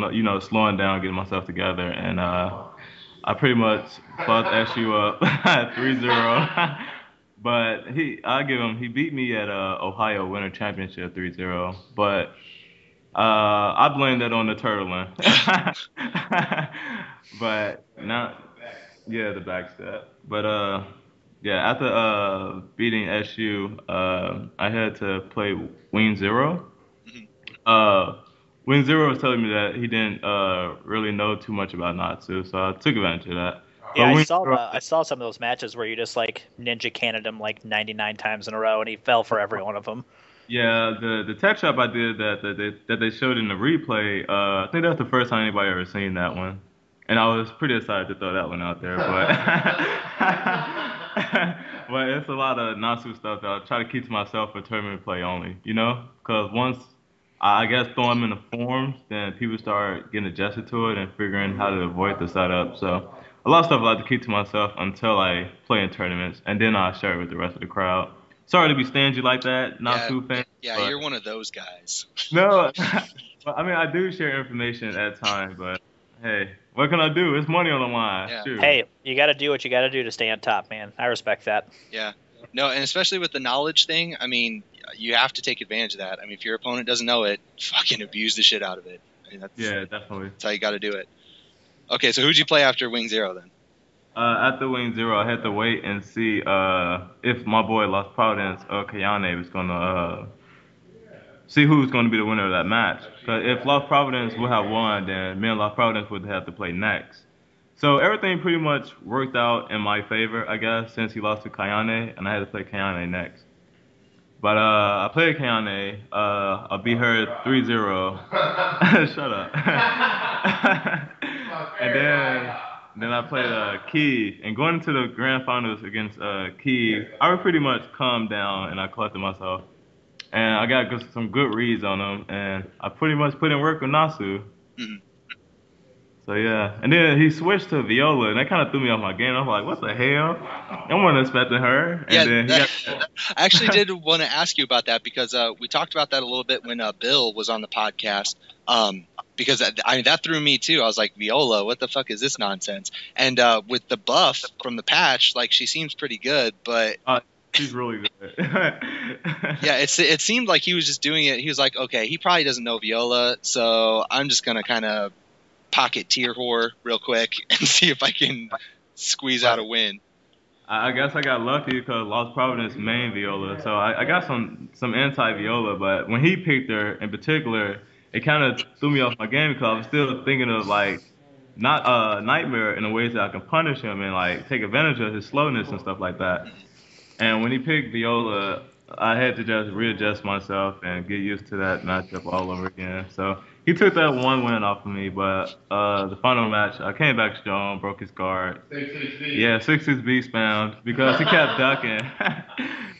[SPEAKER 3] slowing down, getting myself together, and I pretty much fucked SU up 3-0. But he beat me at Ohio Winter Championship 3-0. But I blame that on the turtling. But not, yeah, the backstep. But yeah, after beating SU, I had to play Wing Zero. Wing Zero was telling me that he didn't really know too much about Natsu, so I took advantage of that.
[SPEAKER 2] Yeah, I saw some of those matches where you just like ninja cannoned him like 99 times in a row, and he fell for every one of them.
[SPEAKER 3] Yeah, the tech shop I did that they showed in the replay, I think that's the first time anybody ever seen that one. And I was pretty excited to throw that one out there, but but it's a lot of Natsu stuff that I try to keep to myself for tournament play only, because once I guess throw them in the forms, then people start getting adjusted to it and figuring how to avoid the setup. So a lot of stuff I like to keep to myself until I play in tournaments, and then I share it with the rest of the crowd. Sorry to be stingy like that, Natsu fan.
[SPEAKER 1] Yeah, you're one of those guys.
[SPEAKER 3] No, I mean I do share information at times, but hey, what can I do? It's money on the line.
[SPEAKER 1] Yeah.
[SPEAKER 3] Shoot.
[SPEAKER 2] Hey, you got to do what you got to do to stay on top, man. I respect that.
[SPEAKER 1] Yeah. No, and especially with the knowledge thing, I mean, you have to take advantage of that. I mean, if your opponent doesn't know it, fucking abuse the shit out of it. I mean,
[SPEAKER 3] Yeah, definitely.
[SPEAKER 1] That's how you got to do it. Okay, so who'd you play after Wing Zero then?
[SPEAKER 3] After Wing Zero, I had to wait and see if my boy Lost Providence or Kayane was gonna see who was gonna be the winner of that match. Because if Lost Providence would have won, then me and Lost Providence would have to play next. So everything pretty much worked out in my favor, I guess, since he lost to Kayane, and I had to play Kayane next. But I played Kayane. I beat her 3-0. Shut up. And then I played Key. And going into the grand finals against Key, I was pretty much calmed down and I collected myself. And I got some good reads on him. And I pretty much put in work with Nasu.
[SPEAKER 1] Mm-hmm.
[SPEAKER 3] So yeah, and then he switched to Viola, and that kind of threw me off my game. I was like, "What the hell? I wasn't expecting her." And
[SPEAKER 1] I actually did want to ask you about that because we talked about that a little bit when Bill was on the podcast. Because that threw me too. I was like, Viola, what the fuck is this nonsense? And with the buff from the patch, like she seems pretty good, but
[SPEAKER 3] He's really good.
[SPEAKER 1] Yeah, it seemed like he was just doing it. He was like, okay, he probably doesn't know Viola, so I'm just gonna kind of pocket tier whore real quick and see if I can squeeze out a win.
[SPEAKER 3] I guess I got lucky because Lost Providence main Viola, so I got some anti-Viola. But when he picked her in particular, it kind of threw me off my game because I was still thinking of like not Nightmare in the ways that I can punish him and like take advantage of his slowness and stuff like that. And when he picked Viola, I had to just readjust myself and get used to that matchup all over again. So he took that one win off of me, but the final match, I came back strong, broke his guard. 6-6B. Yeah, 6-6B spammed because he kept ducking.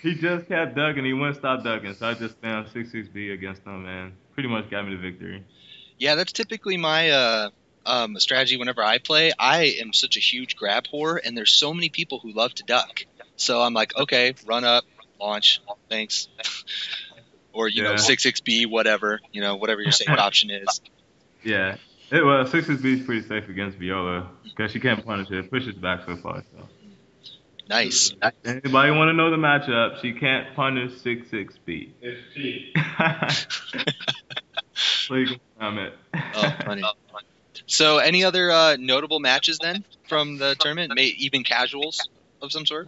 [SPEAKER 3] He just kept ducking. He wouldn't stop ducking, so I just spammed 6-6B against him and pretty much got me the victory.
[SPEAKER 1] Yeah, that's typically my strategy whenever I play. I am such a huge grab whore, and there's so many people who love to duck. So I'm like, okay, run up, launch, thanks. Or, you know, 6-6B, whatever, you know, whatever your safe option is.
[SPEAKER 3] Yeah. Well, 6-6B is pretty safe against Viola because she can't punish it. It pushes back so far. So.
[SPEAKER 1] Nice.
[SPEAKER 3] Anybody want to know the matchup? She can't punish 6-6B.
[SPEAKER 4] It's cheap.
[SPEAKER 3] So you can comment.
[SPEAKER 1] Oh, funny. So any other notable matches then from the tournament? Even casuals of some sort?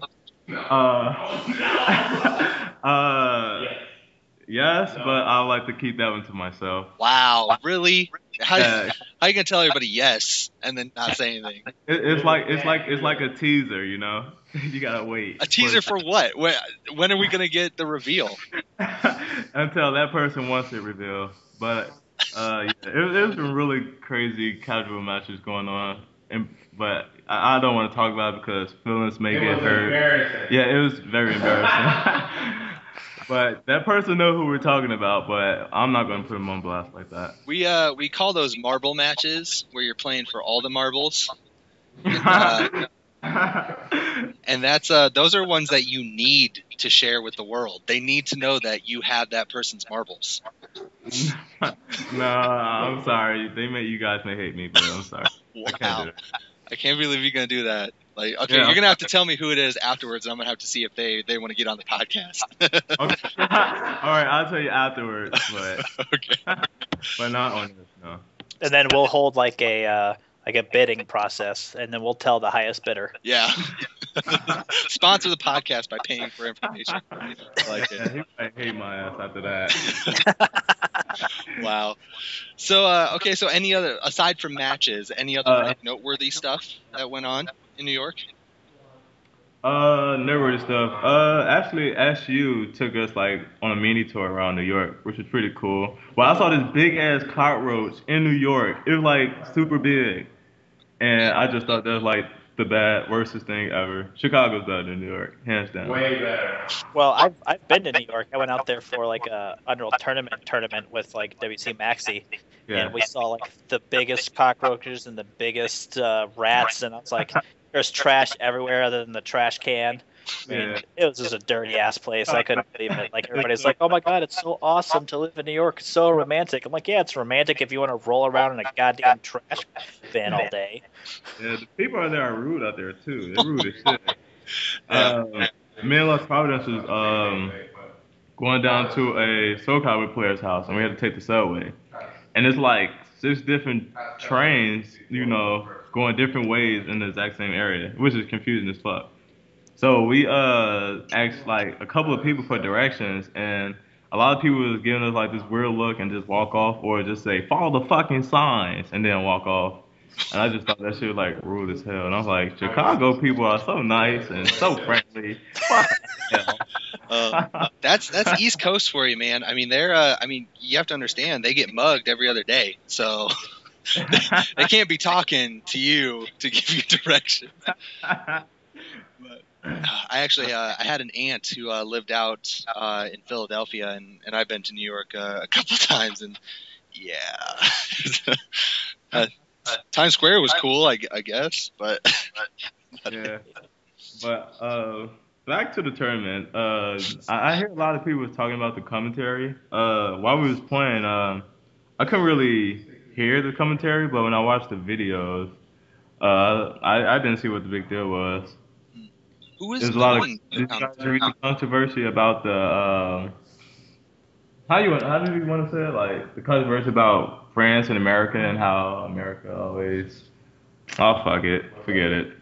[SPEAKER 3] Yes, but I like to keep that one to myself.
[SPEAKER 1] Wow, really? How you gonna tell everybody yes and then not say anything?
[SPEAKER 3] It's like a teaser, you know. You gotta wait.
[SPEAKER 1] A teaser for what? When are we gonna get the reveal?
[SPEAKER 3] Until that person wants it revealed. But there's been really crazy casual matches going on, but I don't want to talk about it because feelings may get hurt. Yeah, it was very embarrassing. But that person know who we're talking about, but I'm not going to put them on blast like that.
[SPEAKER 1] We call those marble matches where you're playing for all the marbles. And that's those are ones that you need to share with the world. They need to know that you have that person's marbles.
[SPEAKER 3] No, I'm sorry. You guys may hate me, but I'm sorry.
[SPEAKER 1] Wow. I can't believe you're gonna do that. Like, okay, yeah, you're gonna have to tell me who it is afterwards. I'm gonna have to see if they want to get on the podcast.
[SPEAKER 3] Okay. All right, I'll tell you afterwards, but
[SPEAKER 1] okay.
[SPEAKER 3] But not on this, no.
[SPEAKER 2] And then we'll hold like a bidding process, and then we'll tell the highest bidder.
[SPEAKER 1] Yeah. Sponsor the podcast by paying for information. I like it.
[SPEAKER 3] Yeah, he might hate my ass after that.
[SPEAKER 1] Wow. So okay, so any other, aside from matches, any other noteworthy stuff that went on in New York?
[SPEAKER 3] Noteworthy stuff. Actually, SU took us like on a mini tour around New York, which was pretty cool. Well, I saw this big ass cockroach in New York. It was like super big, and I just thought that was like the worstest thing ever. Chicago's better than New York, hands down.
[SPEAKER 4] Way better.
[SPEAKER 2] Well, I've been to New York. I went out there for like a Unreal tournament with like WC Maxi, and we saw like the biggest cockroaches and the biggest rats, and I was like, there's trash everywhere other than the trash can. I mean, it was just a dirty ass place. I couldn't believe it. Like, everybody's like, "Oh my god, it's so awesome to live in New York. It's so romantic." I'm like, "Yeah, it's romantic if you want to roll around in a goddamn trash van all day."
[SPEAKER 3] Yeah, the people out there are rude out there too. They're rude as shit. Me and Lost Providence was going down to a SoulCast player's house, and we had to take the subway. And it's like 6 different trains, you know, going different ways in the exact same area, which is confusing as fuck. So we asked like a couple of people for directions, and a lot of people was giving us like this weird look and just walk off, or just say follow the fucking signs and then walk off. And I just thought that shit was like rude as hell. And I was like, Chicago people are so nice and so friendly.
[SPEAKER 1] That's East Coast for you, man. I mean, they're you have to understand, they get mugged every other day, so they can't be talking to you to give you directions. I actually I had an aunt who lived out in Philadelphia, and I've been to New York a couple times, and yeah, Times Square was cool, I guess, but
[SPEAKER 3] yeah. But back to the tournament, I hear a lot of people talking about the commentary. While we was playing, I couldn't really hear the commentary, but when I watched the videos, I didn't see what the big deal was.
[SPEAKER 1] Who was
[SPEAKER 3] There's a
[SPEAKER 1] the
[SPEAKER 3] lot of.
[SPEAKER 1] one?
[SPEAKER 3] Did you guys read the controversy about the how did you want to say it? Like the controversy about France and America and how America always. Oh fuck it, forget it.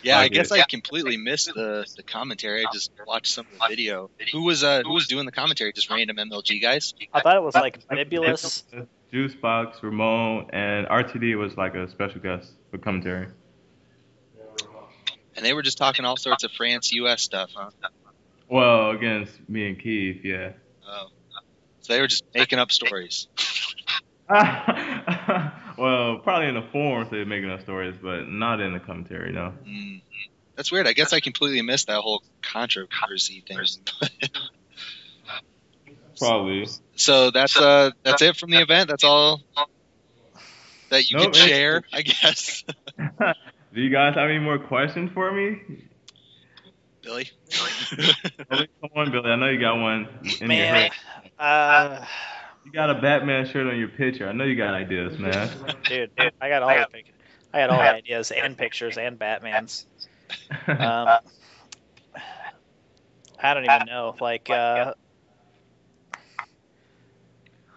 [SPEAKER 1] Yeah, I guess I completely missed the commentary. I just watched some of the video. Who was doing the commentary? Just random MLG guys?
[SPEAKER 2] I thought it was like Nebulous.
[SPEAKER 3] Juicebox, Ramon, and RTD was like a special guest for commentary.
[SPEAKER 1] And they were just talking all sorts of France, U.S. stuff, huh?
[SPEAKER 3] Well, against me and Keith, yeah.
[SPEAKER 1] Oh. So they were just making up stories.
[SPEAKER 3] Well, probably in the forums they're making up stories, but not in the commentary, no.
[SPEAKER 1] That's weird. I guess I completely missed that whole controversy thing.
[SPEAKER 3] Probably.
[SPEAKER 1] So that's it from the event. That's all that you can share, I guess.
[SPEAKER 3] Do you guys have any more questions for me?
[SPEAKER 1] Billy?
[SPEAKER 3] Come on, Billy. I know you got one in your head. You got a Batman shirt on your picture. I know you got ideas, man.
[SPEAKER 2] Dude, I got all the pictures. I had all the ideas and pictures and Batman's. I don't even know. Like,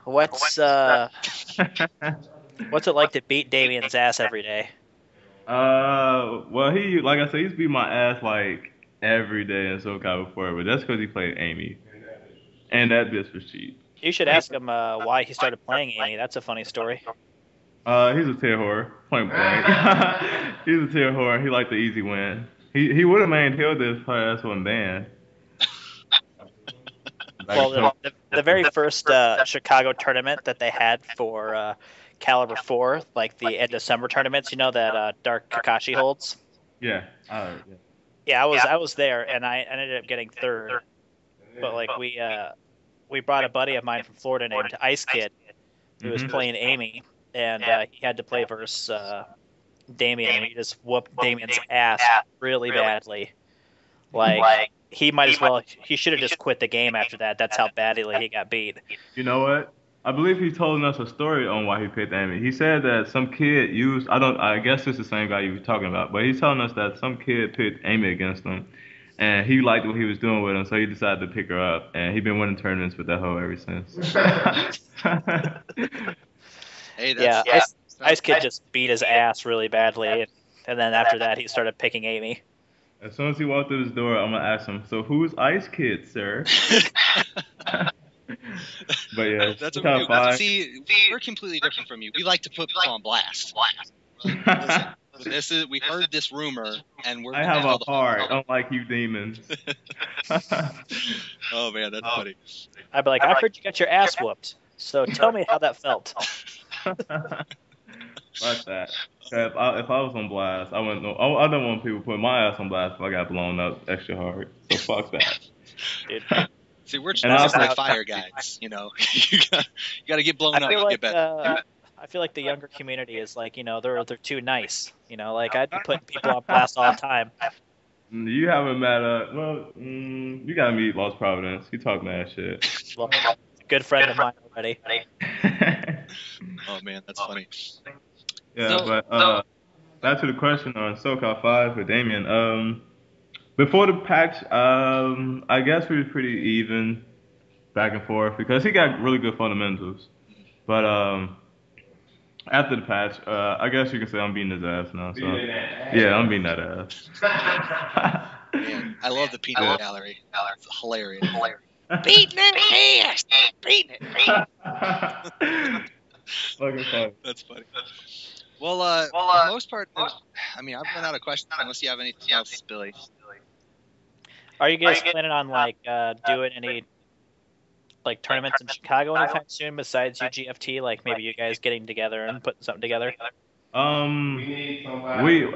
[SPEAKER 2] what's it like to beat Damien's ass every day?
[SPEAKER 3] Well, like I said, he used to beat my ass like every day in SoCal before, but that's because he played Amy, and that bitch was cheap.
[SPEAKER 2] You should ask him why he started playing Amy. That's a funny story.
[SPEAKER 3] He's a tier whore, point blank. He's a tier whore. He liked the easy win. He would have maintained this past one ban.
[SPEAKER 2] Well, the very first Chicago tournament that they had for Caliber 4, like the end December tournaments, you know, that Dark Kakashi holds?
[SPEAKER 3] Yeah.
[SPEAKER 2] Yeah, I was there, and I ended up getting third. But, like, we brought a buddy of mine from Florida named Ice Kid, who was playing Amy, and he had to play versus Damien, and he just whooped Damien's ass really badly. Like, he should have just quit the game after that. That's how badly he got beat.
[SPEAKER 3] You know what? I believe he told us a story on why he picked Amy. He said that some kid I guess it's the same guy you were talking about, but he's telling us that some kid picked Amy against him. And he liked what he was doing with him, so he decided to pick her up. And he's been winning tournaments with that hoe ever since.
[SPEAKER 1] Hey,
[SPEAKER 2] Ice Kid just beat his ass really badly, and then after that he started picking Amy.
[SPEAKER 3] As soon as he walked through this door, I'm gonna ask him, "So who's Ice Kid, sir?" But yeah,
[SPEAKER 1] that's what we do. See, we're completely different from you. We like to put people on blast. Listen, we heard this rumor, and
[SPEAKER 3] I have a heart, unlike you demons.
[SPEAKER 1] Oh man, that's funny.
[SPEAKER 2] I'd be like, I heard you got your ass whooped, so tell me how that felt.
[SPEAKER 3] Fuck that. If I was on blast, I wouldn't know. I don't want people putting my ass on blast if I got blown up extra hard. So fuck that.
[SPEAKER 2] Dude.
[SPEAKER 1] See, we're just like fire guys, you know. you gotta get blown up to get better.
[SPEAKER 2] I feel like the younger community is like, you know, they're too nice. You know, like I'd be putting people on blast all the time.
[SPEAKER 3] You haven't met you gotta meet Lost Providence. He talk mad shit.
[SPEAKER 2] Well, a good friend of mine already.
[SPEAKER 1] Oh man, that's funny.
[SPEAKER 3] Yeah, but back to the question on SoCal 5 for Damien. Before the patch, I guess we were pretty even back and forth because he got really good fundamentals. But after the patch, I guess you can say I'm beating his ass now. So yeah, I'm beating that ass.
[SPEAKER 1] Man, I love the peanut gallery. It's hilarious. Beating that ass, beating it.
[SPEAKER 3] Fucking funny.
[SPEAKER 1] That's funny. Well, for the most part, I mean, I've run out of questions unless you have anything else, Billy.
[SPEAKER 2] Are you guys planning on like doing any like tournaments in Chicago anytime soon besides UGFT? Like maybe you guys getting together and putting something together?
[SPEAKER 3] We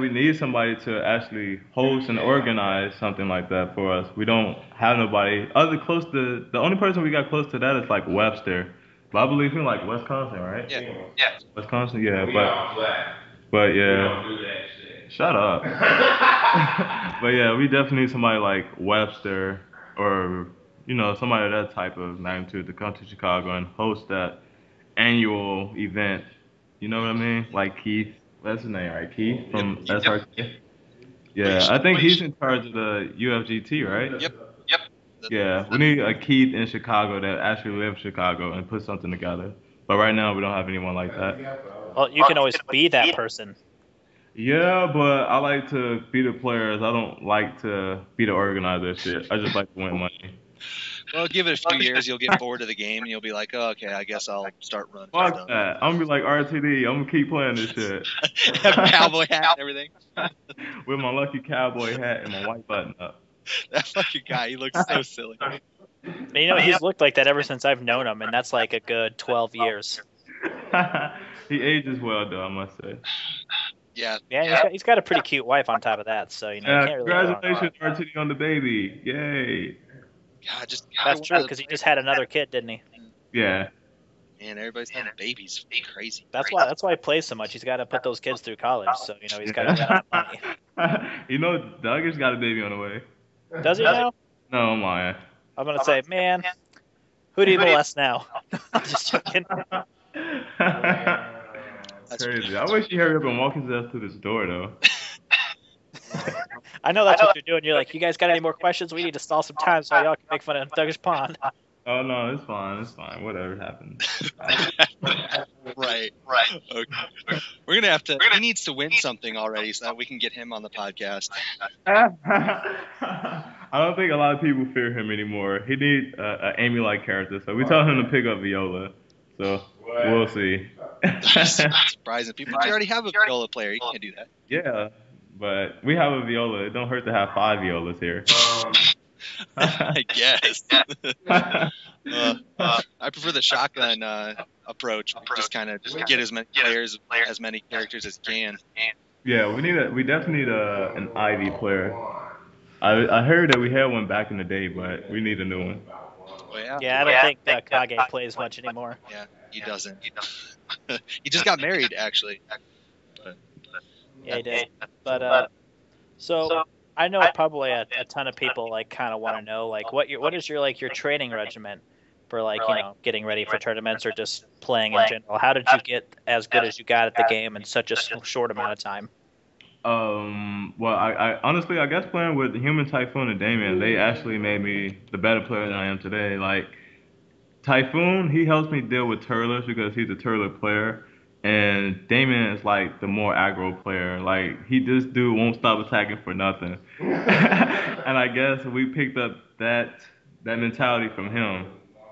[SPEAKER 3] need somebody to actually host and organize something like that for us. We don't have nobody the only person we got close to that is like Webster. But I believe in like Wisconsin, right?
[SPEAKER 1] Yeah.
[SPEAKER 3] Wisconsin, yeah, but yeah. Shut up. But yeah, we definitely need somebody like Webster or, you know, somebody of that type of magnitude to come to Chicago and host that annual event. You know what I mean? Like Keith. That's his name, right? Keith from SRK. Yeah, I think he's in charge of the UFGT, right?
[SPEAKER 1] Yep.
[SPEAKER 3] Yeah, we need a Keith in Chicago that actually lives in Chicago and put something together. But right now we don't have anyone like that.
[SPEAKER 2] Well, you can always be that person.
[SPEAKER 3] Yeah, but I like to be the players. I don't like to be the organizer of shit. I just like to win money.
[SPEAKER 1] Well, give it a few years, you'll get bored of the game, and you'll be like, oh, okay, I guess I'll start running
[SPEAKER 3] Fuck
[SPEAKER 1] stuff.
[SPEAKER 3] that. I'm gonna be like RTD. I'm gonna keep playing this shit.
[SPEAKER 1] Have a cowboy hat and everything.
[SPEAKER 3] With my lucky cowboy hat and my white button up.
[SPEAKER 1] That fucking guy, he looks so silly.
[SPEAKER 2] You know, he's looked like that ever since I've known him, and that's like a good 12 years.
[SPEAKER 3] He ages well, though, I must say.
[SPEAKER 1] Yeah.
[SPEAKER 2] Yeah, he's got a pretty cute wife on top of that, so, you know, you can't really
[SPEAKER 3] congratulations, RTD, on the baby. Yay.
[SPEAKER 1] God, just
[SPEAKER 2] That's true, because he just had another kid, didn't he?
[SPEAKER 3] Yeah.
[SPEAKER 1] Man, everybody's having babies. Crazy.
[SPEAKER 2] That's why he plays so much. He's got to put those kids through college, so, you know, he's got to get money.
[SPEAKER 3] You know, Doug's got a baby on the way.
[SPEAKER 2] Does he now?
[SPEAKER 3] No, I'm lying.
[SPEAKER 2] I'm going to say, man, who do you molest now? I'm just joking.
[SPEAKER 3] That's crazy. I wish you hurry up and walk his ass to this door, though.
[SPEAKER 2] I know that's what you're doing. You're like, you guys got any more questions? We need to stall some time so y'all can make fun of Doug's Pond.
[SPEAKER 3] Oh, no, it's fine. Whatever happens.
[SPEAKER 1] Right. Okay. We're going to have to, he needs to win something already so that we can get him on the podcast.
[SPEAKER 3] I don't think a lot of people fear him anymore. He needs an Amy-like character, so we tell him to pick up Viola. So we'll see.
[SPEAKER 1] That's surprising. People already have a Viola player. You can't do that.
[SPEAKER 3] Yeah, but we have a Viola. It don't hurt to have 5 Violas here.
[SPEAKER 1] I guess. I prefer the shotgun approach. Just kind of get as many players, as many characters as you can.
[SPEAKER 3] Yeah, we definitely need an Ivy player. I heard that we had one back in the day, but we need a new one.
[SPEAKER 1] Well,
[SPEAKER 2] Yeah, I don't think Kage plays much anymore.
[SPEAKER 1] Yeah, he doesn't. He just got married, actually.
[SPEAKER 2] Yeah, he did. But so I know probably a ton of people like kind of want to know like what is your training regimen for like, you know, getting ready for tournaments or just playing in general? How did you get as good as you got at the game in such a short amount of time?
[SPEAKER 3] Well, I honestly, I guess playing with Human Typhoon and Damien, they actually made me the better player than I am today. Like, Typhoon, he helps me deal with turtlers because he's a turtler player. And Damien is like the more aggro player. Like, this dude won't stop attacking for nothing. And I guess we picked up that mentality from him.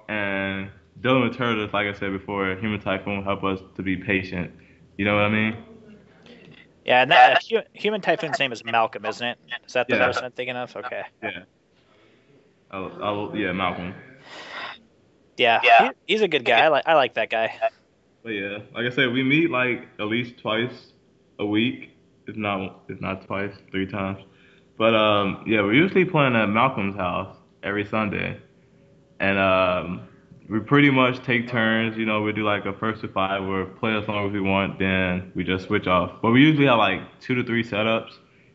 [SPEAKER 3] And dealing with turtles, like I said before, Human Typhoon help us to be patient. You know what I mean?
[SPEAKER 2] Yeah, and that Human Typhoon's name is Malcolm, isn't it? Is that the person I'm thinking of? Okay.
[SPEAKER 3] Yeah. Yeah, Malcolm.
[SPEAKER 2] Yeah, he's a good guy. I like that guy.
[SPEAKER 3] But yeah, like I said, we meet like at least twice a week, if not twice, 3 times. But yeah, we're usually playing at Malcolm's house every Sunday, and we pretty much take turns. You know, we do like a 1st to 5, where we play as long as we want, then we just switch off. But we usually have like 2 to 3 setups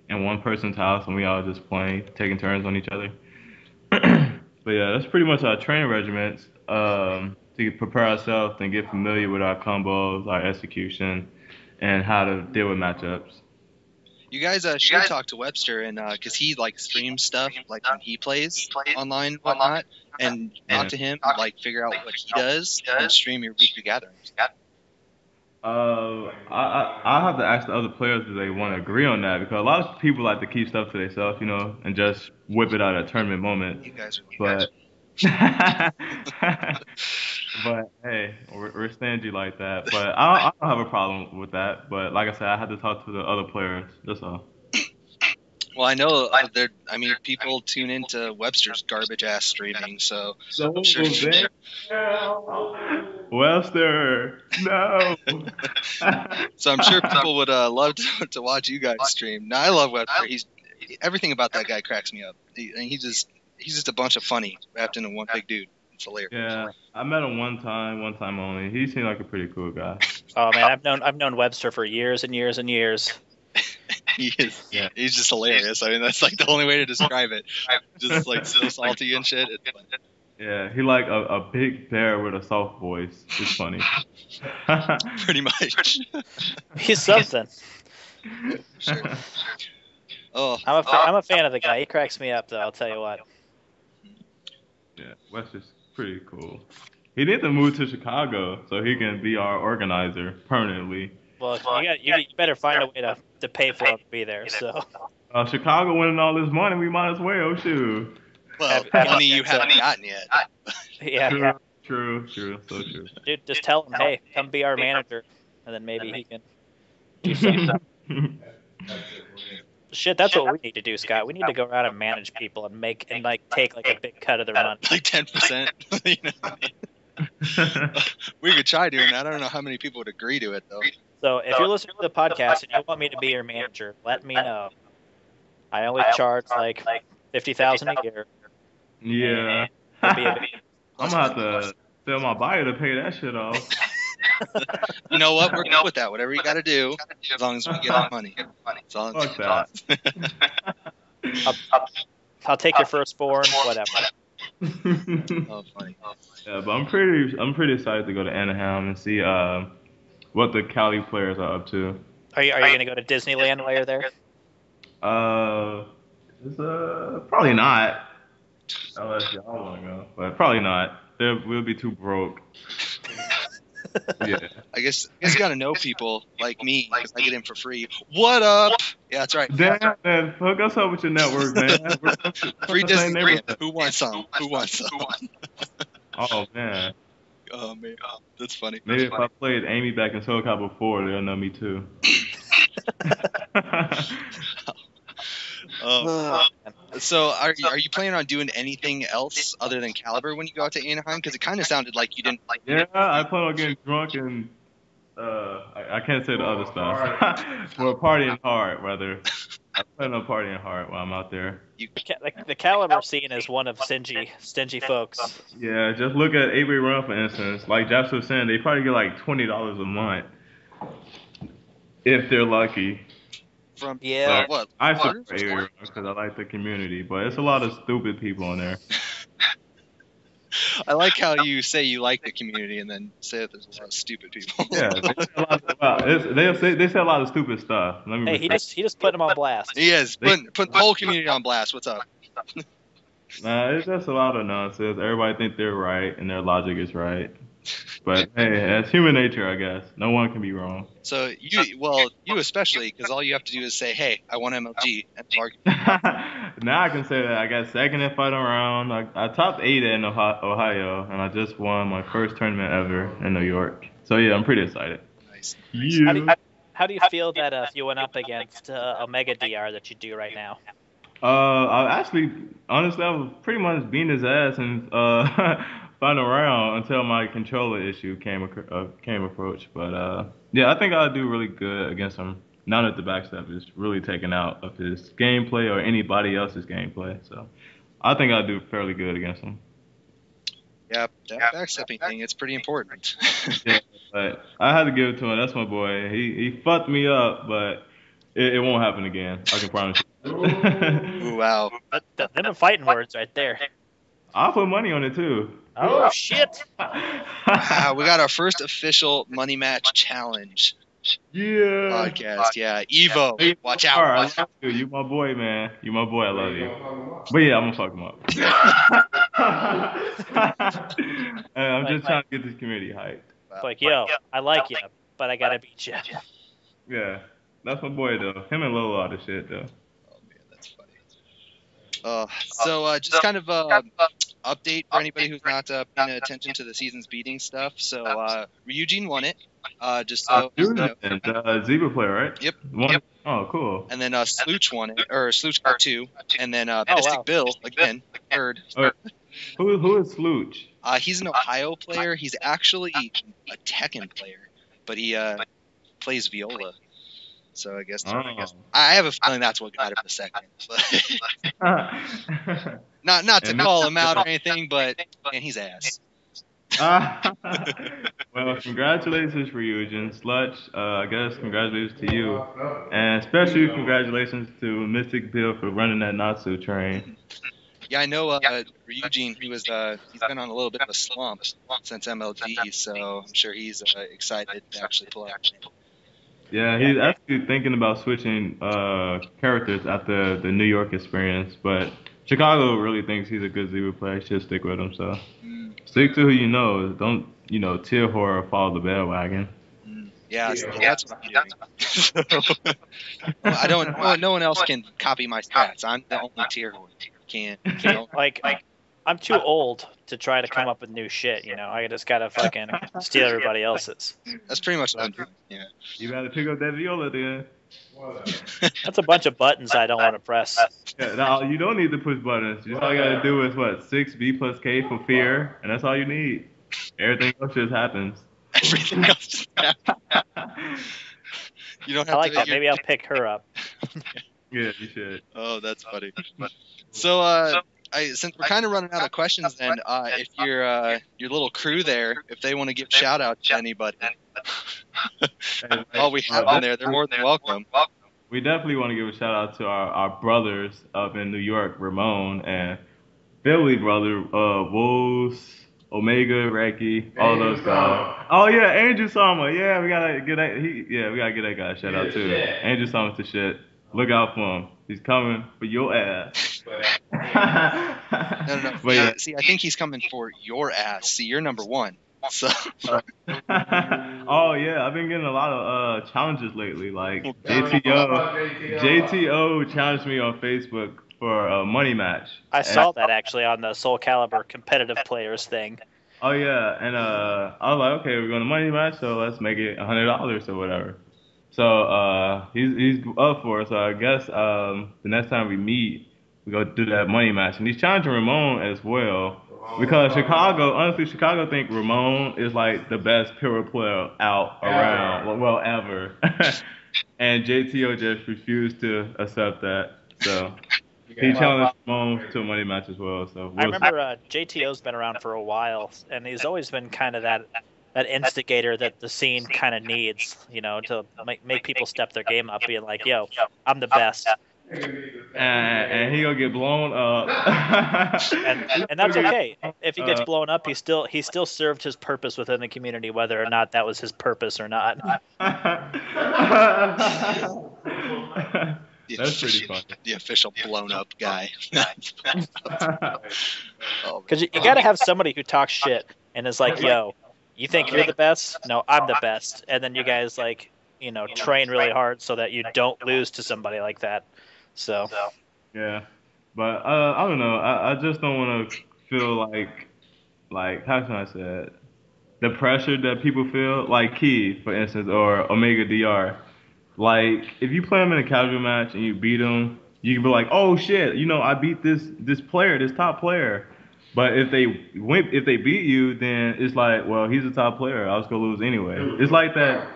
[SPEAKER 3] in one person's house, and we all just playing, taking turns on each other. But yeah, that's pretty much our training regiments. To prepare ourselves and get familiar with our combos, our execution, and how to deal with matchups.
[SPEAKER 1] You guys should talk to Webster, and because he like streams stuff like when he plays online and whatnot, and talk to him, like figure out what he does, and stream your weekly gatherings.
[SPEAKER 3] I have to ask the other players if they want to agree on that, because a lot of people like to keep stuff to themselves, you know, and just whip it out at tournament moment.
[SPEAKER 1] You guys
[SPEAKER 3] but but hey, we're stingy like that. But I don't have a problem with that. But like I said, I had to talk to the other players. That's all.
[SPEAKER 1] Well, I know people tune into Webster's garbage ass streaming, so I'm sure
[SPEAKER 3] Webster, no.
[SPEAKER 1] So I'm sure people would love to watch you guys stream. Now I love Webster. Everything about that guy cracks me up. He's just a bunch of funny wrapped into one big dude. It's hilarious.
[SPEAKER 3] Yeah, I met him one time only. He seemed like a pretty cool guy.
[SPEAKER 2] Oh man, I've known Webster for years and years and years.
[SPEAKER 1] He is. Yeah. He's just hilarious. I mean, that's like the only way to describe it. Just like so salty and shit.
[SPEAKER 3] Yeah, he like a big bear with a soft voice. It's funny.
[SPEAKER 1] Pretty much.
[SPEAKER 2] He's something.
[SPEAKER 1] Sure. Oh,
[SPEAKER 2] I'm a fan of the guy. He cracks me up, though. I'll tell you what.
[SPEAKER 3] Yeah, Wes is pretty cool. He need to move to Chicago so he can be our organizer permanently.
[SPEAKER 2] Well, you better find a way to pay for him to be there. So.
[SPEAKER 3] Chicago winning all this money, we might as well, shoot.
[SPEAKER 1] well, money you haven't gotten yet.
[SPEAKER 2] Yeah.
[SPEAKER 3] True, so true.
[SPEAKER 2] Dude, just tell him, hey, come be our manager, and then maybe he can do something. Shit, that's what we need to do, Scott. We need to go around and manage people and take like a big cut of their money.
[SPEAKER 1] Like 10%. You know? We could try doing that. I don't know how many people would agree to it though.
[SPEAKER 2] So if you're listening to the podcast and you want me to be your manager, let me know. I only charge like $50,000 a year.
[SPEAKER 3] Yeah. I'm gonna have to sell my bio to pay that shit off.
[SPEAKER 1] You know what? We're good with that. Whatever you got to do, as long as we get our money. That's all.
[SPEAKER 3] Fuck that.
[SPEAKER 2] I'll take your firstborn, whatever.
[SPEAKER 1] Oh, funny.
[SPEAKER 3] Yeah, but I'm pretty excited to go to Anaheim and see what the Cali players are up to.
[SPEAKER 2] Are you gonna go to Disneyland while you're there?
[SPEAKER 3] Probably not. Unless y'all want to go, but probably not. We'll be too broke. Yeah.
[SPEAKER 1] I guess you got to know people like me because I get in for free. What up? Yeah, that's right.
[SPEAKER 3] Damn, man, hook us up with your network, man.
[SPEAKER 1] Free Disney. Who wants some?
[SPEAKER 3] Oh man.
[SPEAKER 1] Oh man, that's funny.
[SPEAKER 3] Maybe if I played Amy back in SoulCast before, they'll know me too.
[SPEAKER 1] So are you planning on doing anything else other than Caliber when you go out to Anaheim? Because it kind of sounded like you didn't like.
[SPEAKER 3] Yeah, I plan on getting drunk and I can't say the other stuff. Well, partying hard, rather. I plan on partying hard while I'm out there.
[SPEAKER 2] The Caliber scene is one of stingy folks.
[SPEAKER 3] Yeah, just look at Avery Run, for instance. Like Josh was saying, they probably get like $20 a month if they're lucky.
[SPEAKER 1] From
[SPEAKER 2] what?
[SPEAKER 3] I support Avery Run because I like the community, but it's a lot of stupid people in there.
[SPEAKER 1] I like how you say you like the community and then say that there's a lot of stupid people.
[SPEAKER 3] Yeah, they say a lot of stupid stuff.
[SPEAKER 2] Hey, he just put them on blast.
[SPEAKER 1] He is putting the whole community on blast. What's up?
[SPEAKER 3] Nah, it's just a lot of nonsense. Everybody think they're right and their logic is right. But hey, that's human nature, I guess. No one can be wrong.
[SPEAKER 1] So you especially, because all you have to do is say, "Hey, I want MLG," and argue.
[SPEAKER 3] Now I can say that I got second in final round. I topped 8 in Ohio, and I just won my first tournament ever in New York. So yeah, I'm pretty excited.
[SPEAKER 1] Nice.
[SPEAKER 3] Yeah.
[SPEAKER 2] How do you feel that if you went up against Omega DR that you do right now?
[SPEAKER 3] Honestly, I was pretty much beating his ass in final round until my controller issue came approach. But yeah, I think I'll do really good against him. Now that the backstep is really taken out of his gameplay or anybody else's gameplay, so I think I'll do fairly good against him.
[SPEAKER 1] Yeah, that backstepping thing, it's pretty important.
[SPEAKER 3] Yeah, but I had to give it to him. That's my boy. He fucked me up, but it won't happen again. I can promise you.
[SPEAKER 1] Ooh, wow.
[SPEAKER 2] Them are fighting words right there.
[SPEAKER 3] I'll put money on it too.
[SPEAKER 2] Oh shit!
[SPEAKER 1] We got our first official money match challenge.
[SPEAKER 3] Yeah.
[SPEAKER 1] Podcast, yeah. Evo, watch out.
[SPEAKER 3] I love you. You my boy, man. You my boy. I love you. But yeah, I'm gonna fuck him up. I'm just trying to get this community hyped.
[SPEAKER 2] It's like, yo, I like you, but I gotta beat you.
[SPEAKER 3] Yeah, that's my boy though. Him and Lolo are the shit though.
[SPEAKER 1] Oh man, that's funny. So just kind of update for anybody who's not paying attention to the season's beating stuff. So Ryujin won it. Just so
[SPEAKER 3] Zebra player, right?
[SPEAKER 1] Yep.
[SPEAKER 3] Yep. Oh, cool.
[SPEAKER 1] And then Slooch won it, or Slooch got 2, and then Mystic Bill again, third.
[SPEAKER 3] Who is Slooch?
[SPEAKER 1] He's an Ohio player. He's actually a Tekken player, but he plays viola. So I guess I have a feeling that's what got him the second. But not to call him out or anything, but man, he's ass.
[SPEAKER 3] Well, congratulations for Ryujin. Slutch, I guess congratulations to you. And especially congratulations to Mystic Bill for running that Natsu train.
[SPEAKER 1] Yeah, I know Ryujin, he's been on a little bit of a slump since MLG, so I'm sure he's excited to actually pull out.
[SPEAKER 3] Yeah, he's actually thinking about switching characters after the New York experience, but Chicago really thinks he's a good Zero player. Should stick with him. So stick to who you know. Don't tier horror follow the bandwagon.
[SPEAKER 1] Yeah, that's what I'm doing. I don't. No one else can copy my stats. I'm the only tier who can.
[SPEAKER 2] Like, I'm too old to try to come up with new shit. I just gotta fucking steal everybody else's.
[SPEAKER 1] That's pretty much what I'm doing. Yeah.
[SPEAKER 3] You gotta pick up that viola then.
[SPEAKER 2] That's a bunch of buttons I don't want to press.
[SPEAKER 3] Yeah, no, you don't need to push buttons. All you gotta do is 6 B plus K for fear, and that's all you need. Everything else just happens.
[SPEAKER 1] Everything else just happens. You don't have
[SPEAKER 2] I like that. Maybe I'll pick her up.
[SPEAKER 3] Yeah, you should.
[SPEAKER 1] Oh, that's funny. So, since we're kind of running out of questions, then if your little crew there, if they want to give shout out to anybody, all we have in there, they're more than welcome.
[SPEAKER 3] We definitely want to give a shout out to our brothers up in New York, Ramon and Philly brother, Wolves, Omega, Reki, all those guys. Oh yeah, Andrew Sama. Yeah, we gotta get that. We gotta get that guy a shout out too. Andrew Sama's the shit. Look out for him. He's coming for your ass.
[SPEAKER 1] No. But see, I think he's coming for your ass. See, you're number one. So.
[SPEAKER 3] Oh yeah, I've been getting a lot of challenges lately. Like JTO challenged me on Facebook for a money match.
[SPEAKER 2] I saw that actually on the Soul Calibur competitive players thing.
[SPEAKER 3] Oh yeah, and I was like, okay, we're going to money match, so let's make it $100 or whatever. So he's up for it. So I guess the next time we meet, we go do that money match, and he's challenging Ramon as well. Because Chicago think Ramon is like the best pure player out around, well, ever. And JTO just refused to accept that. So he challenged Ramon to a money match as well. So
[SPEAKER 2] I remember JTO's been around for a while, and he's always been kind of that instigator that the scene kind of needs, to make people step their game up, being like, yo, I'm the best.
[SPEAKER 3] And he gonna get blown up.
[SPEAKER 2] and that's okay. If he gets blown up, he still served his purpose within the community, whether or not that was his purpose or not.
[SPEAKER 3] That's pretty funny.
[SPEAKER 1] The official blown up guy.
[SPEAKER 2] Because you got to have somebody who talks shit and is like, yo, you think you're the best? No, I'm the best. And then you guys train really hard so that you don't lose to somebody like that. So.
[SPEAKER 3] Yeah, but I don't know. I just don't want to feel like how can I say it? The pressure that people feel, like Key, for instance, or Omega DR. Like if you play them in a casual match and you beat them, you can be like, oh shit, I beat this player, this top player. But if they beat you, then it's like, well, he's a top player. I was gonna lose anyway. It's like that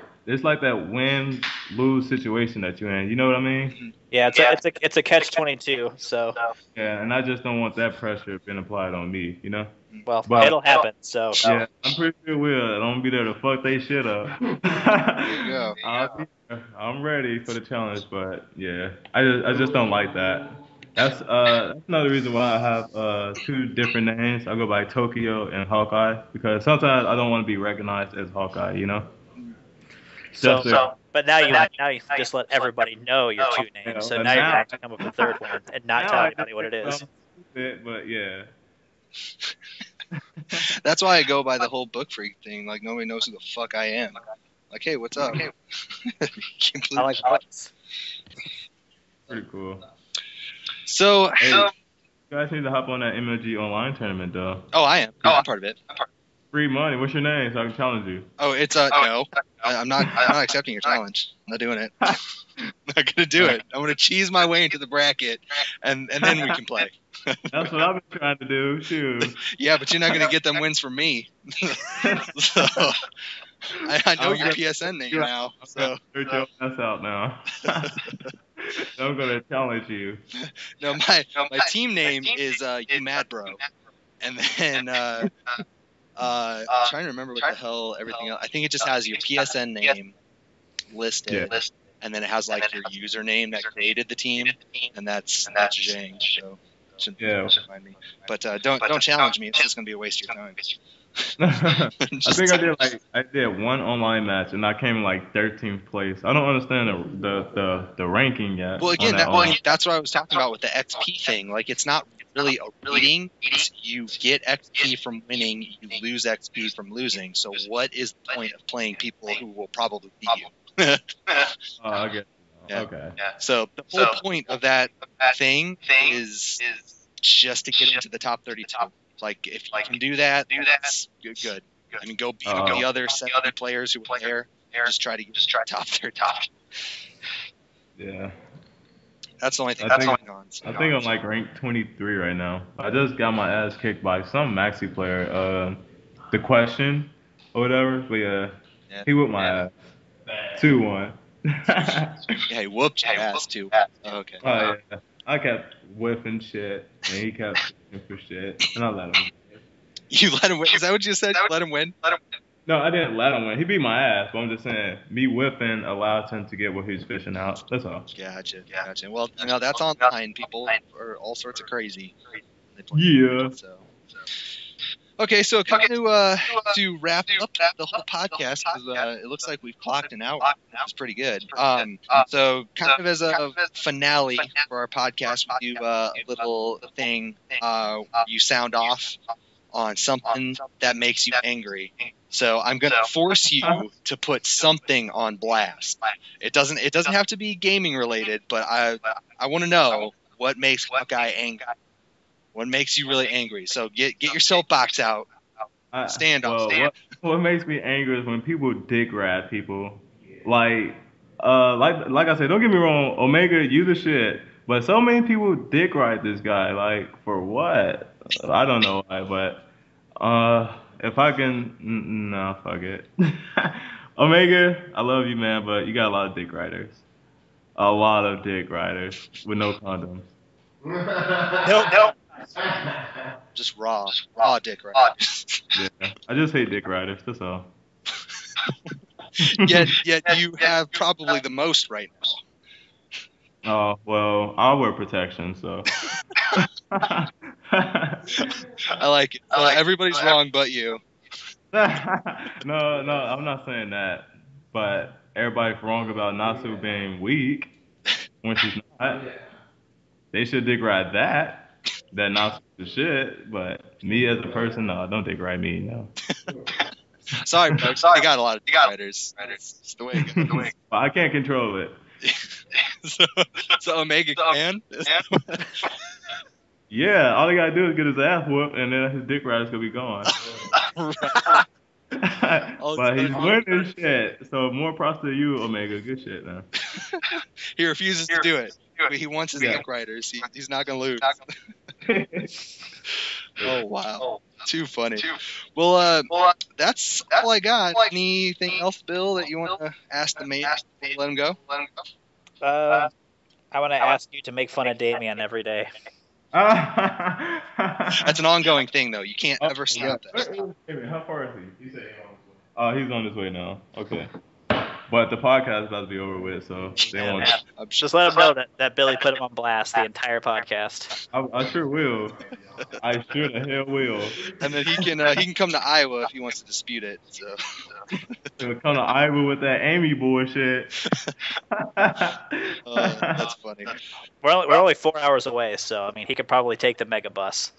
[SPEAKER 3] win-lose situation that you're in. You know what I mean?
[SPEAKER 2] Yeah, it's a catch-22. So.
[SPEAKER 3] Yeah, and I just don't want that pressure being applied on me.
[SPEAKER 2] Well, it'll happen. So.
[SPEAKER 3] Yeah, I'm pretty sure it will. I don't be there to fuck they shit up.
[SPEAKER 1] Yeah.
[SPEAKER 3] I'm ready for the challenge, but yeah, I just don't like that. That's another reason why I have 2 different names. I go by Tokyo and Hawkeye because sometimes I don't want to be recognized as Hawkeye.
[SPEAKER 2] But now you just let everybody know your 2 names. So now you're going to come up with a 3rd one and not tell anybody what it is.
[SPEAKER 3] But yeah.
[SPEAKER 1] That's why I go by the whole book freak thing. Like nobody knows who the fuck I am. Like, hey, what's up?
[SPEAKER 2] I like books.
[SPEAKER 3] Pretty cool.
[SPEAKER 1] So,
[SPEAKER 3] hey, you guys need to hop on that MLG online tournament, though.
[SPEAKER 1] Oh, I am. I'm part of it.
[SPEAKER 3] Free money. What's your name so I can challenge you?
[SPEAKER 1] Oh, it's no. I'm not accepting your challenge. I'm not doing it. I'm not gonna do it. I'm gonna cheese my way into the bracket, and then we can play.
[SPEAKER 3] That's what I've been trying to do too.
[SPEAKER 1] Yeah, but you're not gonna get them wins from me. So I know your PSN name now. So
[SPEAKER 3] search your ass out now. I'm gonna challenge you.
[SPEAKER 1] No, my team name is You Mad Bro, and then I'm trying to remember what the hell everything else. I think it just has your PSN name listed, and then it has like your username that created the team, and that's Zhang. So should find me. But don't challenge me. It's just gonna be a waste of your time.
[SPEAKER 3] I think I did one online match and I came in like 13th place. I don't understand the ranking yet.
[SPEAKER 1] Well, again, that's what I was talking about with the XP thing. Like, it's not really a rating. It's you get XP from winning, you lose XP from losing. So what is the point of playing people who will probably beat you?
[SPEAKER 3] I get.
[SPEAKER 1] Yeah.
[SPEAKER 3] Okay.
[SPEAKER 1] So the whole point of that thing is just to get into the top 32. Like, if you can do that, that's good. I mean, go beat the other 70 players who were there. Just try to get top 30.
[SPEAKER 3] Yeah.
[SPEAKER 1] That's the only thing.
[SPEAKER 3] I think I'm like ranked 23 right now. I just got my ass kicked by some maxi player. The question or whatever. But yeah. He whooped my ass. 2-1.
[SPEAKER 1] Yeah, he whooped your ass too. Okay.
[SPEAKER 3] Oh yeah. I kept whiffing shit, and he kept whiffing for shit, and I let him win.
[SPEAKER 1] You let him win? Is that what you said? You let him win?
[SPEAKER 3] No, I didn't let him win. He beat my ass, but I'm just saying, me whiffing allowed him to get what he was fishing out. That's all.
[SPEAKER 1] Gotcha. Well, that's online. People are all sorts of crazy.
[SPEAKER 3] Yeah.
[SPEAKER 1] So. Okay, so kind of to wrap up the whole podcast, because it looks like we've clocked an hour. That's pretty good. So kind of as a finale for our podcast, we do a little thing. You sound off on something that makes you angry. So I'm going to force you to put something on blast. It doesn't have to be gaming related, but I want to know what makes Hawkeye angry. What makes you really angry? So get your soapbox out. Stand off.
[SPEAKER 3] What makes me angry is when people dick rat people. Like I said, don't get me wrong, Omega, you the shit. But so many people dick ride this guy. Like, for what? I don't know why, but if I can, no, fuck it. Omega, I love you, man, but you got a lot of dick riders. A lot of dick riders with no condoms.
[SPEAKER 2] Nope.
[SPEAKER 1] Just raw dick riders.
[SPEAKER 3] Yeah, I just hate dick riders. That's all.
[SPEAKER 1] Yet you have probably the most right now.
[SPEAKER 3] Oh, well, I'll wear protection, so.
[SPEAKER 1] I like it. Everybody's wrong but you.
[SPEAKER 3] No, I'm not saying that. But everybody's wrong about Nasu being weak when she's not. They should dick ride that Nasu is shit. But me as a person, no, don't dick ride me, no.
[SPEAKER 1] Sorry, folks. I got a lot of dick riders. It's the way it goes.
[SPEAKER 3] I can't control it.
[SPEAKER 1] So Omega can?
[SPEAKER 3] Yeah, all he gotta do is get his ass whooped, and then his dick rider's gonna be gone. But he's winning shit, so more props to you, Omega. Good shit, man.
[SPEAKER 1] He refuses to do it. He wants his dick riders. He's not gonna lose. Oh wow, too funny. Well, that's all I got. Anything else, Bill, that you want to ask the mate? Let him go.
[SPEAKER 2] I want to ask you to make fun of Damien every day.
[SPEAKER 1] That's an ongoing thing, though. You can't ever stop that.
[SPEAKER 3] Wait a minute, how far is he? He's on his way now. Okay. But the podcast is about to be over with, so they won't.
[SPEAKER 2] Just let him know that Billy put him on blast the entire podcast.
[SPEAKER 3] I sure will. I sure the hell will.
[SPEAKER 1] And then he can come to Iowa if he wants to dispute it. So.
[SPEAKER 3] He'll come to Iowa with that Amy bullshit.
[SPEAKER 1] That's funny.
[SPEAKER 2] We're only 4 hours away, so I mean he could probably take the mega bus.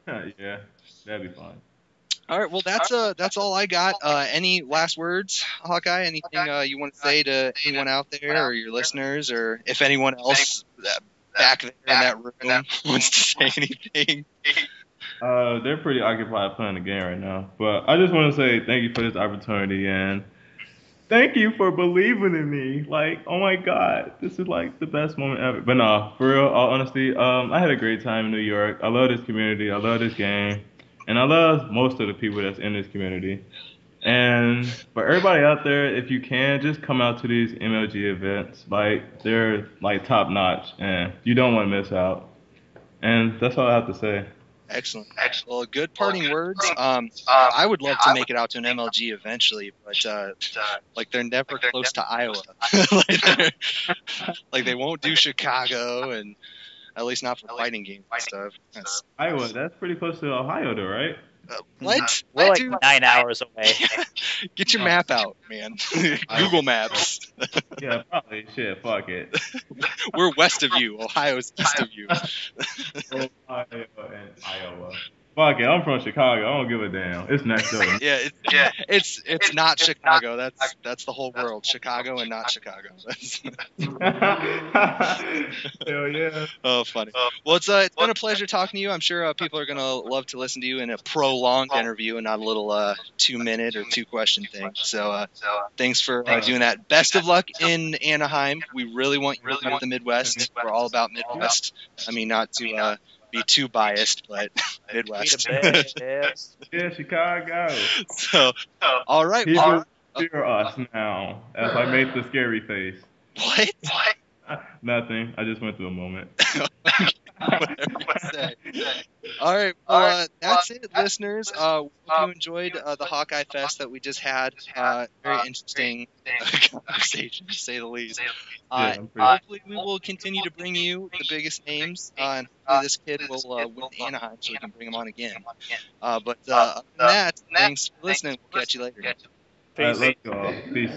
[SPEAKER 3] Yeah, that'd be fun.
[SPEAKER 1] All right, well that's all I got. Any last words, Hawkeye? Anything you want to say to anyone out there, or your listeners, or if anyone else back there in that room wants to say anything?
[SPEAKER 3] They're pretty occupied playing the game right now, but I just want to say thank you for this opportunity and thank you for believing in me. Like, oh my God, this is like the best moment ever. But no, for real, all honesty, I had a great time in New York. I love this community. I love this game. And I love most of the people that's in this community. And for everybody out there, if you can, just come out to these MLG events. Like, they're like top notch, and you don't want to miss out. And that's all I have to say.
[SPEAKER 1] Excellent. Well, good parting words. I would love to make it out to an MLG eventually, but like they're never close to Iowa. like they won't do Chicago, and at least not for fighting games and stuff.
[SPEAKER 3] Iowa, that's pretty close to Ohio, though, right?
[SPEAKER 1] What?
[SPEAKER 2] We're like
[SPEAKER 1] Dude,
[SPEAKER 2] 9 hours away.
[SPEAKER 1] get your map out, man. Google Maps.
[SPEAKER 3] Yeah, probably. Shit, fuck it.
[SPEAKER 1] We're west of you. Ohio's east of you.
[SPEAKER 3] Ohio and Iowa. Fuck it, I'm from Chicago. I don't give a damn. It's next door.
[SPEAKER 1] Yeah, it's not Chicago. That's the whole world. Chicago and not Chicago.
[SPEAKER 3] Hell yeah.
[SPEAKER 1] Oh, funny. Well, it's been a pleasure talking to you. I'm sure people are gonna love to listen to you in a prolonged interview and not a little 2-minute or 2-question thing. So thanks for doing that. Best of luck in Anaheim. We really want you to go to the Midwest. We're all about Midwest. I mean, not to be too biased, but Midwest.
[SPEAKER 3] Yeah, Chicago.
[SPEAKER 1] So, all right.
[SPEAKER 3] People fear us now as I make the scary face.
[SPEAKER 1] What?
[SPEAKER 3] Nothing. I just went through a moment.
[SPEAKER 1] Whatever you say. All right. Well, that's it, listeners. Hope you enjoyed the Hawkeye Fest that we just had. Very interesting conversation, to say the least. Hopefully, we will continue to bring you the biggest names, and hopefully this kid will win Anaheim so we can bring him on again. But other than that, thanks for listening. We'll catch you later.
[SPEAKER 3] All right, let's go. Peace.